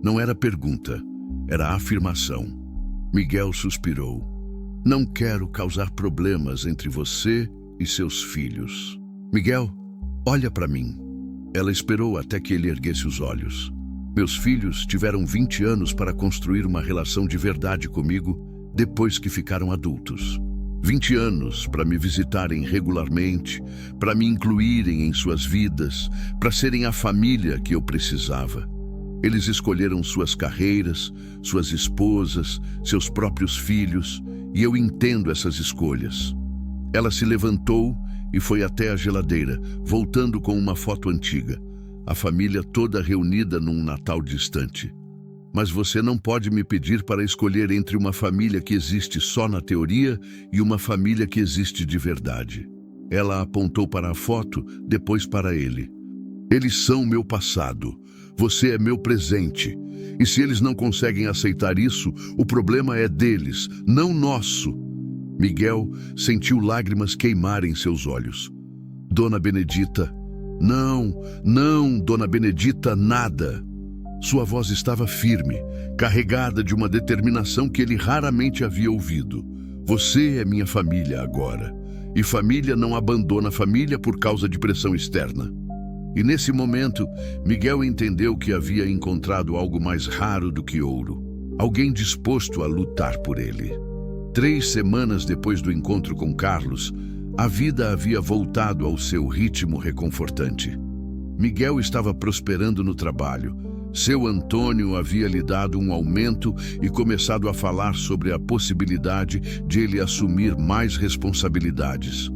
Não era pergunta, era afirmação. Miguel suspirou. Não quero causar problemas entre você e seus filhos. Miguel, olha para mim. Ela esperou até que ele erguesse os olhos. Meus filhos tiveram 20 anos para construir uma relação de verdade comigo depois que ficaram adultos. 20 anos para me visitarem regularmente, para me incluírem em suas vidas, para serem a família que eu precisava. Eles escolheram suas carreiras, suas esposas, seus próprios filhos, e eu entendo essas escolhas. Ela se levantou e foi até a geladeira, voltando com uma foto antiga, a família toda reunida num Natal distante. Mas você não pode me pedir para escolher entre uma família que existe só na teoria e uma família que existe de verdade. Ela apontou para a foto, depois para ele. Eles são meu passado. Você é meu presente. E se eles não conseguem aceitar isso, o problema é deles, não nosso. Miguel sentiu lágrimas queimarem seus olhos. Dona Benedita, não, Dona Benedita, nada. Sua voz estava firme, carregada de uma determinação que ele raramente havia ouvido. Você é minha família agora. E família não abandona família por causa de pressão externa. E nesse momento, Miguel entendeu que havia encontrado algo mais raro do que ouro. Alguém disposto a lutar por ele. 3 semanas depois do encontro com Carlos, a vida havia voltado ao seu ritmo reconfortante. Miguel estava prosperando no trabalho. Seu Antônio havia lhe dado um aumento e começado a falar sobre a possibilidade de ele assumir mais responsabilidades.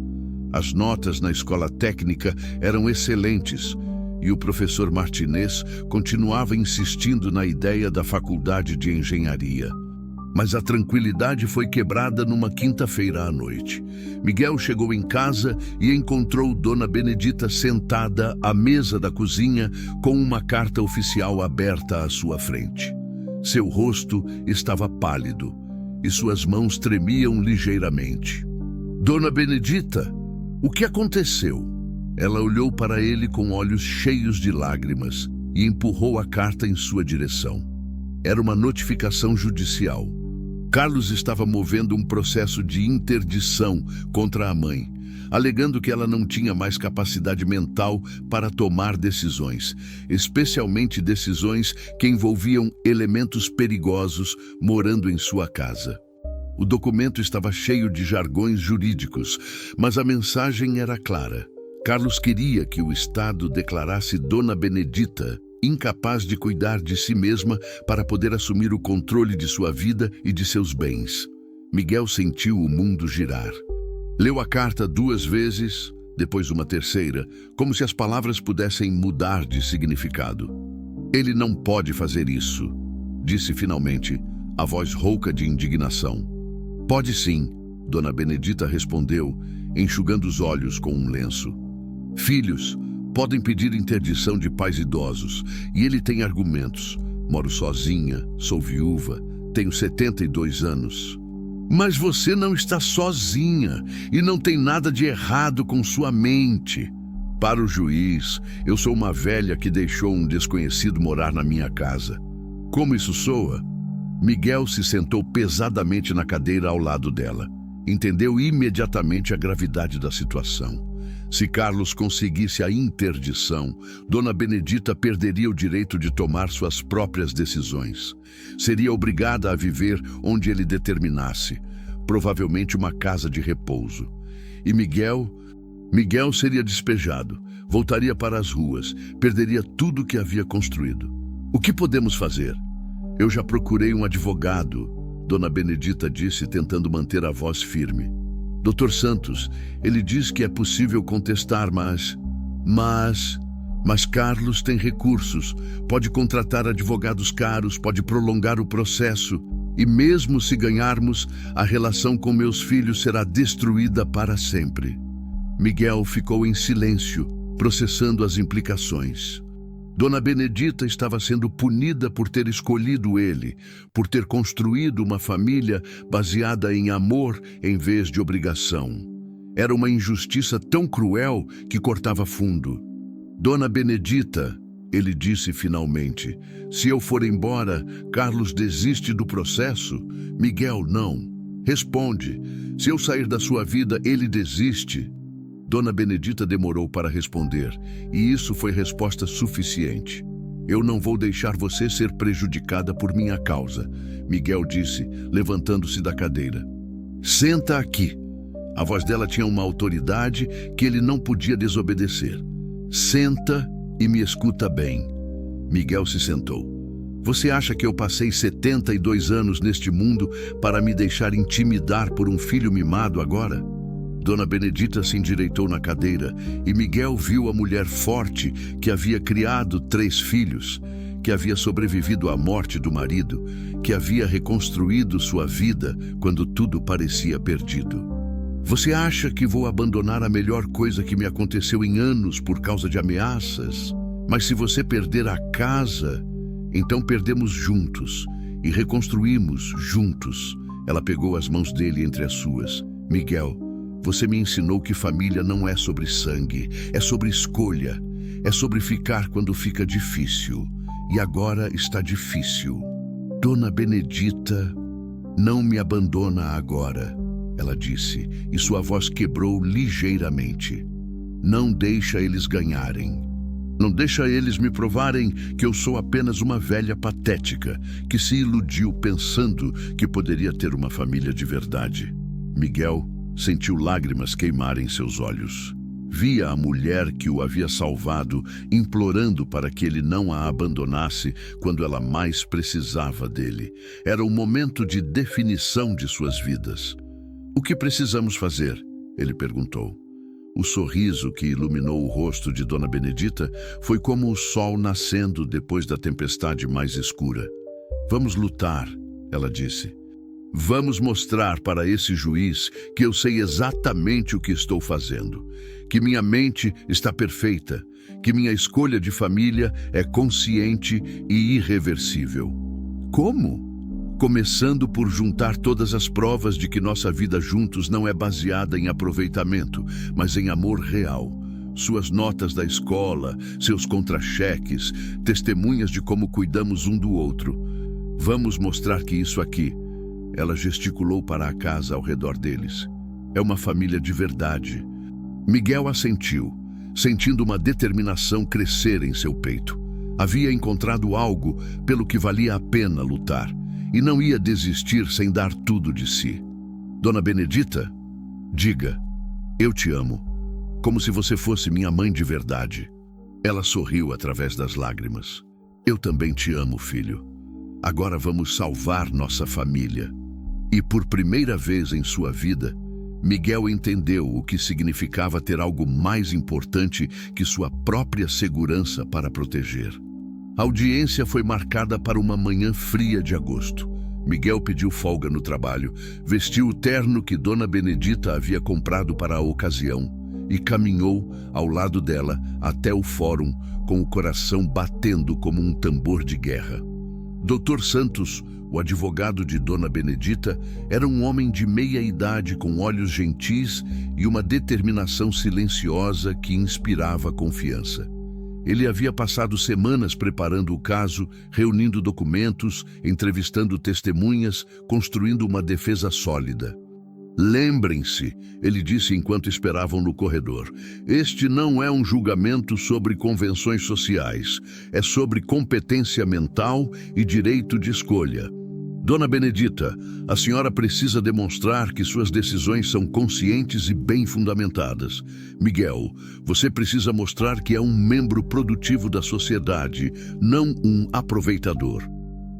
As notas na escola técnica eram excelentes e o professor Martinez continuava insistindo na ideia da faculdade de engenharia. Mas a tranquilidade foi quebrada numa quinta-feira à noite. Miguel chegou em casa e encontrou Dona Benedita sentada à mesa da cozinha com uma carta oficial aberta à sua frente. Seu rosto estava pálido e suas mãos tremiam ligeiramente. Dona Benedita, o que aconteceu? Ela olhou para ele com olhos cheios de lágrimas e empurrou a carta em sua direção. Era uma notificação judicial. Carlos estava movendo um processo de interdição contra a mãe, alegando que ela não tinha mais capacidade mental para tomar decisões, especialmente decisões que envolviam elementos perigosos morando em sua casa. O documento estava cheio de jargões jurídicos, mas a mensagem era clara. Carlos queria que o Estado declarasse Dona Benedita incapaz de cuidar de si mesma para poder assumir o controle de sua vida e de seus bens. Miguel sentiu o mundo girar. Leu a carta 2 vezes, depois uma terceira, como se as palavras pudessem mudar de significado. Ele não pode fazer isso, disse finalmente, a voz rouca de indignação. Pode sim, Dona Benedita respondeu, enxugando os olhos com um lenço. Filhos podem pedir interdição de pais idosos, e ele tem argumentos. Moro sozinha, sou viúva, tenho 72 anos. Mas você não está sozinha e não tem nada de errado com sua mente. Para o juiz, eu sou uma velha que deixou um desconhecido morar na minha casa. Como isso soa? Miguel se sentou pesadamente na cadeira ao lado dela. Entendeu imediatamente a gravidade da situação. Se Carlos conseguisse a interdição, Dona Benedita perderia o direito de tomar suas próprias decisões. Seria obrigada a viver onde ele determinasse, provavelmente uma casa de repouso. E Miguel seria despejado, voltaria para as ruas, perderia tudo o que havia construído. O que podemos fazer? Eu já procurei um advogado, Dona Benedita disse, tentando manter a voz firme. Dr. Santos, ele diz que é possível contestar, mas Carlos tem recursos, pode contratar advogados caros, pode prolongar o processo, e mesmo se ganharmos, a relação com meus filhos será destruída para sempre. Miguel ficou em silêncio, processando as implicações. Dona Benedita estava sendo punida por ter escolhido ele, por ter construído uma família baseada em amor em vez de obrigação. Era uma injustiça tão cruel que cortava fundo. Dona Benedita, ele disse finalmente, se eu for embora, Carlos desiste do processo? Miguel, não. Responde, se eu sair da sua vida, ele desiste? Dona Benedita demorou para responder, e isso foi resposta suficiente. Eu não vou deixar você ser prejudicada por minha causa, Miguel disse, levantando-se da cadeira. Senta aqui. A voz dela tinha uma autoridade que ele não podia desobedecer. Senta e me escuta bem. Miguel se sentou. Você acha que eu passei 72 anos neste mundo para me deixar intimidar por um filho mimado agora? Dona Benedita se endireitou na cadeira e Miguel viu a mulher forte que havia criado 3 filhos, que havia sobrevivido à morte do marido, que havia reconstruído sua vida quando tudo parecia perdido. Você acha que vou abandonar a melhor coisa que me aconteceu em anos por causa de ameaças? Mas se você perder a casa, então perdemos juntos e reconstruímos juntos. Ela pegou as mãos dele entre as suas. Miguel, você me ensinou que família não é sobre sangue, é sobre escolha, é sobre ficar quando fica difícil. E agora está difícil. Dona Benedita, não me abandona agora, ela disse, e sua voz quebrou ligeiramente. Não deixa eles ganharem. Não deixa eles me provarem que eu sou apenas uma velha patética que se iludiu pensando que poderia ter uma família de verdade. Miguel sentiu lágrimas queimarem seus olhos. Via a mulher que o havia salvado implorando para que ele não a abandonasse quando ela mais precisava dele. Era o momento de definição de suas vidas. O que precisamos fazer? Ele perguntou. O sorriso que iluminou o rosto de Dona Benedita foi como o sol nascendo depois da tempestade mais escura. Vamos lutar, ela disse. Vamos mostrar para esse juiz que eu sei exatamente o que estou fazendo, que minha mente está perfeita, que minha escolha de família é consciente e irreversível. Como? Começando por juntar todas as provas de que nossa vida juntos não é baseada em aproveitamento, mas em amor real. Suas notas da escola, seus contra-cheques, testemunhas de como cuidamos um do outro. Vamos mostrar que isso aqui, ela gesticulou para a casa ao redor deles, é uma família de verdade. Miguel assentiu, sentindo uma determinação crescer em seu peito. Havia encontrado algo pelo que valia a pena lutar. E não ia desistir sem dar tudo de si. Dona Benedita, diga, eu te amo, como se você fosse minha mãe de verdade. Ela sorriu através das lágrimas. Eu também te amo, filho. Agora vamos salvar nossa família. E por primeira vez em sua vida, Miguel entendeu o que significava ter algo mais importante que sua própria segurança para proteger. A audiência foi marcada para uma manhã fria de agosto. Miguel pediu folga no trabalho, vestiu o terno que Dona Benedita havia comprado para a ocasião e caminhou ao lado dela até o fórum com o coração batendo como um tambor de guerra. Dr. Santos, o advogado de Dona Benedita, era um homem de meia idade com olhos gentis e uma determinação silenciosa que inspirava confiança. Ele havia passado semanas preparando o caso, reunindo documentos, entrevistando testemunhas, construindo uma defesa sólida. Lembrem-se, ele disse enquanto esperavam no corredor, este não é um julgamento sobre convenções sociais, é sobre competência mental e direito de escolha. Dona Benedita, a senhora precisa demonstrar que suas decisões são conscientes e bem fundamentadas. Miguel, você precisa mostrar que é um membro produtivo da sociedade, não um aproveitador.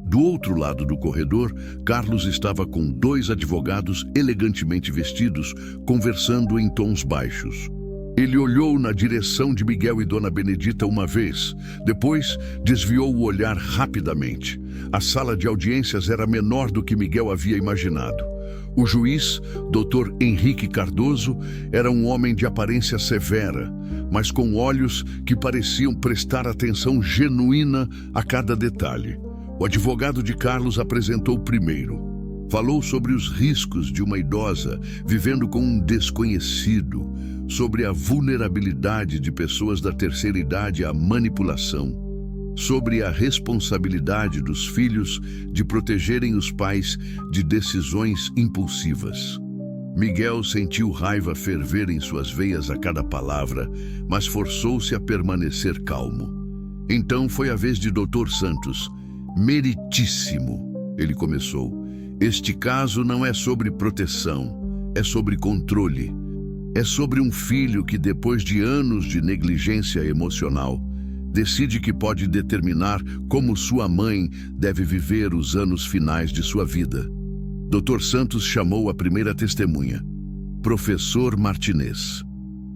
Do outro lado do corredor, Carlos estava com 2 advogados elegantemente vestidos, conversando em tons baixos. Ele olhou na direção de Miguel e Dona Benedita uma vez, depois desviou o olhar rapidamente. A sala de audiências era menor do que Miguel havia imaginado. O juiz, Dr. Henrique Cardoso, era um homem de aparência severa, mas com olhos que pareciam prestar atenção genuína a cada detalhe. O advogado de Carlos apresentou primeiro. Falou sobre os riscos de uma idosa vivendo com um desconhecido, sobre a vulnerabilidade de pessoas da terceira idade à manipulação, sobre a responsabilidade dos filhos de protegerem os pais de decisões impulsivas. Miguel sentiu raiva ferver em suas veias a cada palavra, mas forçou-se a permanecer calmo. Então foi a vez de Dr. Santos. Meritíssimo, ele começou. Este caso não é sobre proteção, é sobre controle. É sobre um filho que, depois de anos de negligência emocional, decide que pode determinar como sua mãe deve viver os anos finais de sua vida. Dr. Santos chamou a primeira testemunha, Professor Martinez.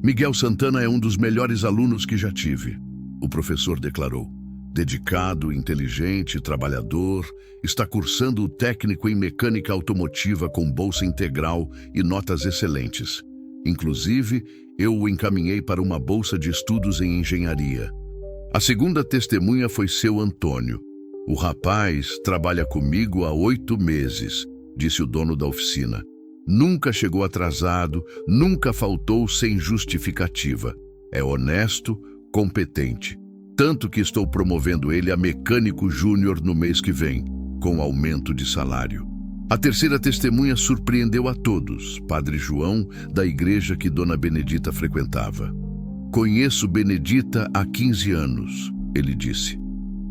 Miguel Santana é um dos melhores alunos que já tive, o professor declarou. Dedicado, inteligente, trabalhador, está cursando o técnico em mecânica automotiva com bolsa integral e notas excelentes. Inclusive, eu o encaminhei para uma bolsa de estudos em engenharia. A segunda testemunha foi seu Antônio. O rapaz trabalha comigo há 8 meses, disse o dono da oficina. Nunca chegou atrasado, nunca faltou sem justificativa. É honesto, competente. Tanto que estou promovendo ele a mecânico júnior no mês que vem, com aumento de salário. A terceira testemunha surpreendeu a todos, Padre João, da igreja que Dona Benedita frequentava. Conheço Benedita há 15 anos, ele disse.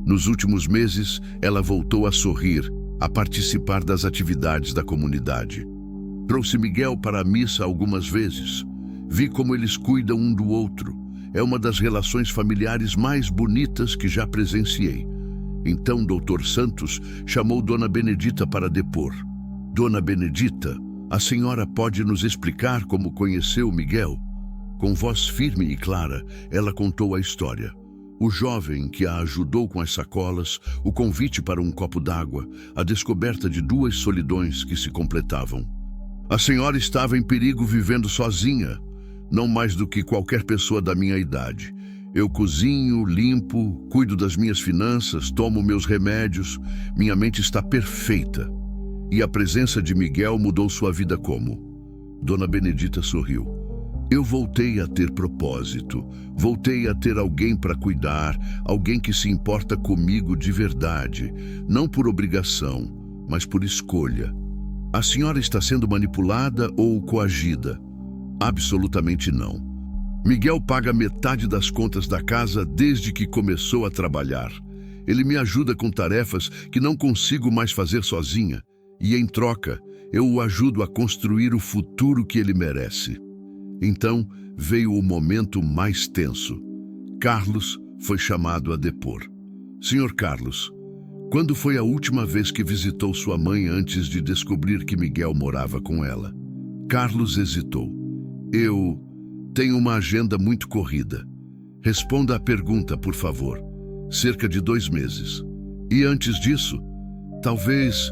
Nos últimos meses, ela voltou a sorrir, a participar das atividades da comunidade. Trouxe Miguel para a missa algumas vezes. Vi como eles cuidam um do outro. É uma das relações familiares mais bonitas que já presenciei. Então, Dr. Santos chamou Dona Benedita para depor. Dona Benedita, a senhora pode nos explicar como conheceu Miguel? Com voz firme e clara, ela contou a história. O jovem que a ajudou com as sacolas, o convite para um copo d'água, a descoberta de 2 solidões que se completavam. A senhora estava em perigo vivendo sozinha, não mais do que qualquer pessoa da minha idade. Eu cozinho, limpo, cuido das minhas finanças, tomo meus remédios, minha mente está perfeita. E a presença de Miguel mudou sua vida como? Dona Benedita sorriu. Eu voltei a ter propósito, voltei a ter alguém para cuidar, alguém que se importa comigo de verdade, não por obrigação, mas por escolha. A senhora está sendo manipulada ou coagida? Absolutamente não. Miguel paga metade das contas da casa desde que começou a trabalhar. Ele me ajuda com tarefas que não consigo mais fazer sozinha. E, em troca, eu o ajudo a construir o futuro que ele merece. Então, veio o momento mais tenso. Carlos foi chamado a depor. Senhor Carlos, quando foi a última vez que visitou sua mãe antes de descobrir que Miguel morava com ela? Carlos hesitou. Eu tenho uma agenda muito corrida. Responda à pergunta, por favor. Cerca de 2 meses. E antes disso, talvez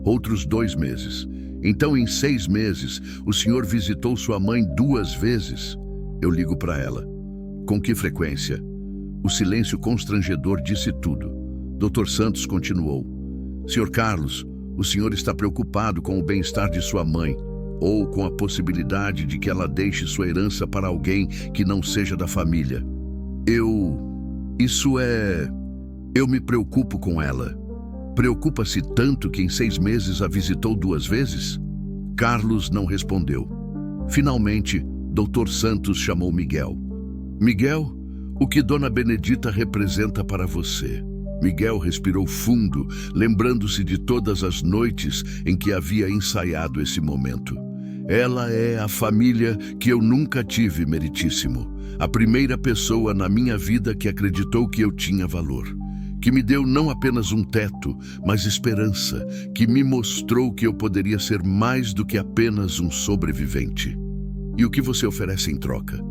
outros 2 meses. Então, em 6 meses, o senhor visitou sua mãe 2 vezes? Eu ligo para ela. Com que frequência? O silêncio constrangedor disse tudo. Dr. Santos continuou. Senhor Carlos, o senhor está preocupado com o bem-estar de sua mãe, ou com a possibilidade de que ela deixe sua herança para alguém que não seja da família. Eu me preocupo com ela. Preocupa-se tanto que em 6 meses a visitou 2 vezes? Carlos não respondeu. Finalmente, Dr. Santos chamou Miguel. Miguel, o que Dona Benedita representa para você? Miguel respirou fundo, lembrando-se de todas as noites em que havia ensaiado esse momento. Ela é a família que eu nunca tive, meritíssimo. A primeira pessoa na minha vida que acreditou que eu tinha valor. Que me deu não apenas um teto, mas esperança. Que me mostrou que eu poderia ser mais do que apenas um sobrevivente. E o que você oferece em troca?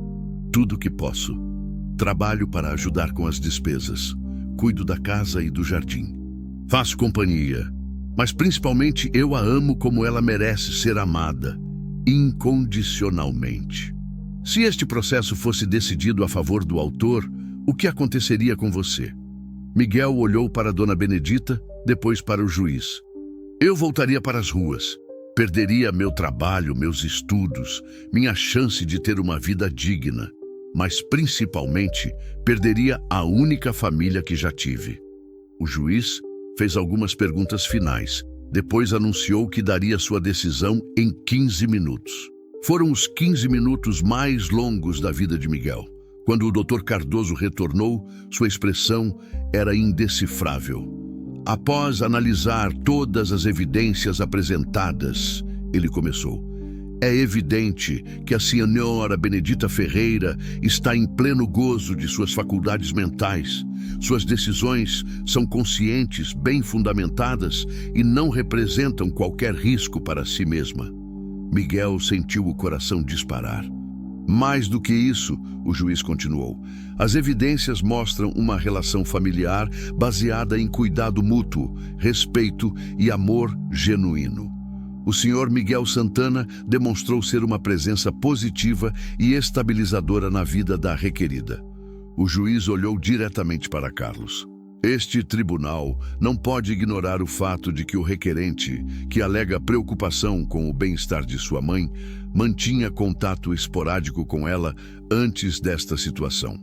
Tudo o que posso. Trabalho para ajudar com as despesas. Cuido da casa e do jardim. Faço companhia. Mas principalmente eu a amo como ela merece ser amada. Incondicionalmente. Se este processo fosse decidido a favor do autor, o que aconteceria com você? Miguel olhou para Dona Benedita, depois para o juiz. Eu voltaria para as ruas. Perderia meu trabalho, meus estudos, minha chance de ter uma vida digna. Mas principalmente, perderia a única família que já tive. O juiz fez algumas perguntas finais. Depois anunciou que daria sua decisão em 15 minutos. Foram os 15 minutos mais longos da vida de Miguel. Quando o Dr. Cardoso retornou, sua expressão era indecifrável. Após analisar todas as evidências apresentadas, ele começou. É evidente que a senhora Benedita Ferreira está em pleno gozo de suas faculdades mentais. Suas decisões são conscientes, bem fundamentadas e não representam qualquer risco para si mesma. Miguel sentiu o coração disparar. Mais do que isso, o juiz continuou, as evidências mostram uma relação familiar baseada em cuidado mútuo, respeito e amor genuíno. O senhor Miguel Santana demonstrou ser uma presença positiva e estabilizadora na vida da requerida. O juiz olhou diretamente para Carlos. Este tribunal não pode ignorar o fato de que o requerente, que alega preocupação com o bem-estar de sua mãe, mantinha contato esporádico com ela antes desta situação.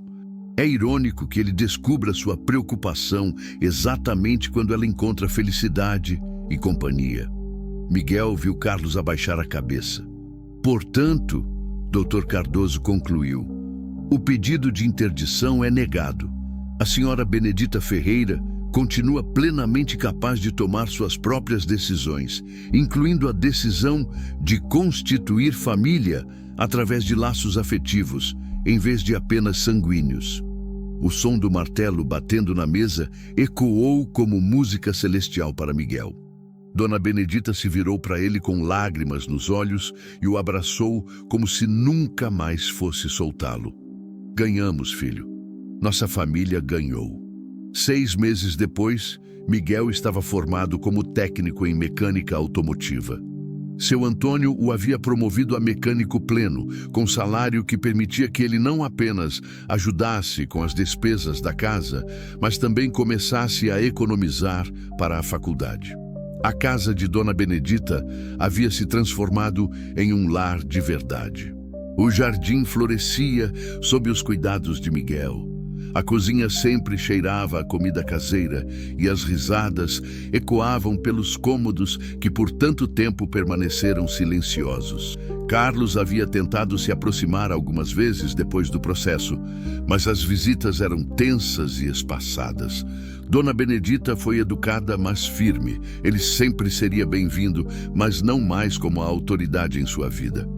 É irônico que ele descubra sua preocupação exatamente quando ela encontra felicidade e companhia. Miguel viu Carlos abaixar a cabeça. Portanto, Dr. Cardoso concluiu, o pedido de interdição é negado. A senhora Benedita Ferreira continua plenamente capaz de tomar suas próprias decisões, incluindo a decisão de constituir família através de laços afetivos, em vez de apenas sanguíneos. O som do martelo batendo na mesa ecoou como música celestial para Miguel. Dona Benedita se virou para ele com lágrimas nos olhos e o abraçou como se nunca mais fosse soltá-lo. Ganhamos, filho. Nossa família ganhou. 6 meses depois, Miguel estava formado como técnico em mecânica automotiva. Seu Antônio o havia promovido a mecânico pleno, com salário que permitia que ele não apenas ajudasse com as despesas da casa, mas também começasse a economizar para a faculdade. A casa de Dona Benedita havia se transformado em um lar de verdade. O jardim florescia sob os cuidados de Miguel. A cozinha sempre cheirava a comida caseira e as risadas ecoavam pelos cômodos que por tanto tempo permaneceram silenciosos. Carlos havia tentado se aproximar algumas vezes depois do processo, mas as visitas eram tensas e espaçadas. Dona Benedita foi educada, mas firme. Ele sempre seria bem-vindo, mas não mais como a autoridade em sua vida.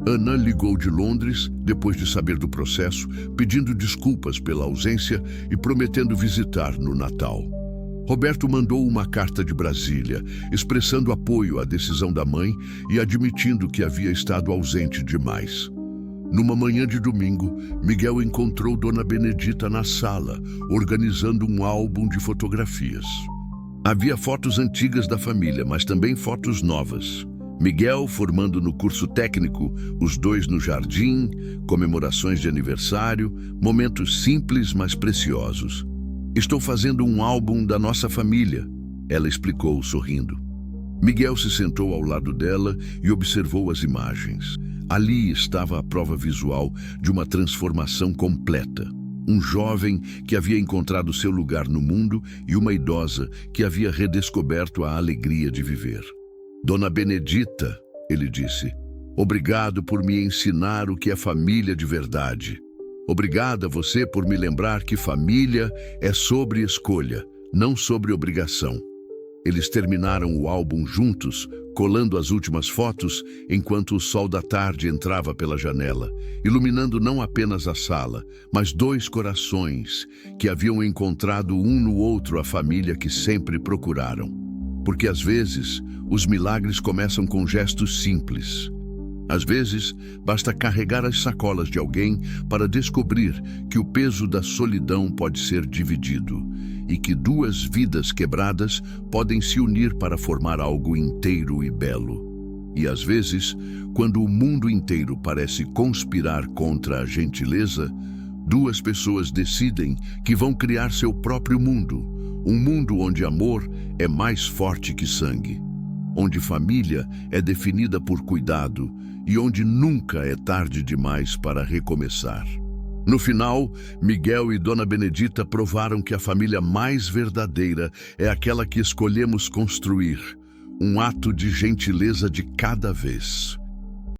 Ana ligou de Londres, depois de saber do processo, pedindo desculpas pela ausência e prometendo visitar no Natal. Roberto mandou uma carta de Brasília, expressando apoio à decisão da mãe e admitindo que havia estado ausente demais. Numa manhã de domingo, Miguel encontrou Dona Benedita na sala, organizando um álbum de fotografias. Havia fotos antigas da família, mas também fotos novas. Miguel formando no curso técnico, os dois no jardim, comemorações de aniversário, momentos simples, mas preciosos. Estou fazendo um álbum da nossa família, ela explicou, sorrindo. Miguel se sentou ao lado dela e observou as imagens. Ali estava a prova visual de uma transformação completa. Um jovem que havia encontrado seu lugar no mundo e uma idosa que havia redescoberto a alegria de viver. Dona Benedita, ele disse, obrigado por me ensinar o que é família de verdade. Obrigada a você por me lembrar que família é sobre escolha, não sobre obrigação. Eles terminaram o álbum juntos, colando as últimas fotos, enquanto o sol da tarde entrava pela janela, iluminando não apenas a sala, mas 2 corações que haviam encontrado um no outro a família que sempre procuraram. Porque às vezes, os milagres começam com gestos simples. Às vezes, basta carregar as sacolas de alguém para descobrir que o peso da solidão pode ser dividido e que 2 vidas quebradas podem se unir para formar algo inteiro e belo. E às vezes, quando o mundo inteiro parece conspirar contra a gentileza, 2 pessoas decidem que vão criar seu próprio mundo, um mundo onde amor é mais forte que sangue, onde família é definida por cuidado e onde nunca é tarde demais para recomeçar. No final, Miguel e Dona Benedita provaram que a família mais verdadeira é aquela que escolhemos construir, um ato de gentileza de cada vez.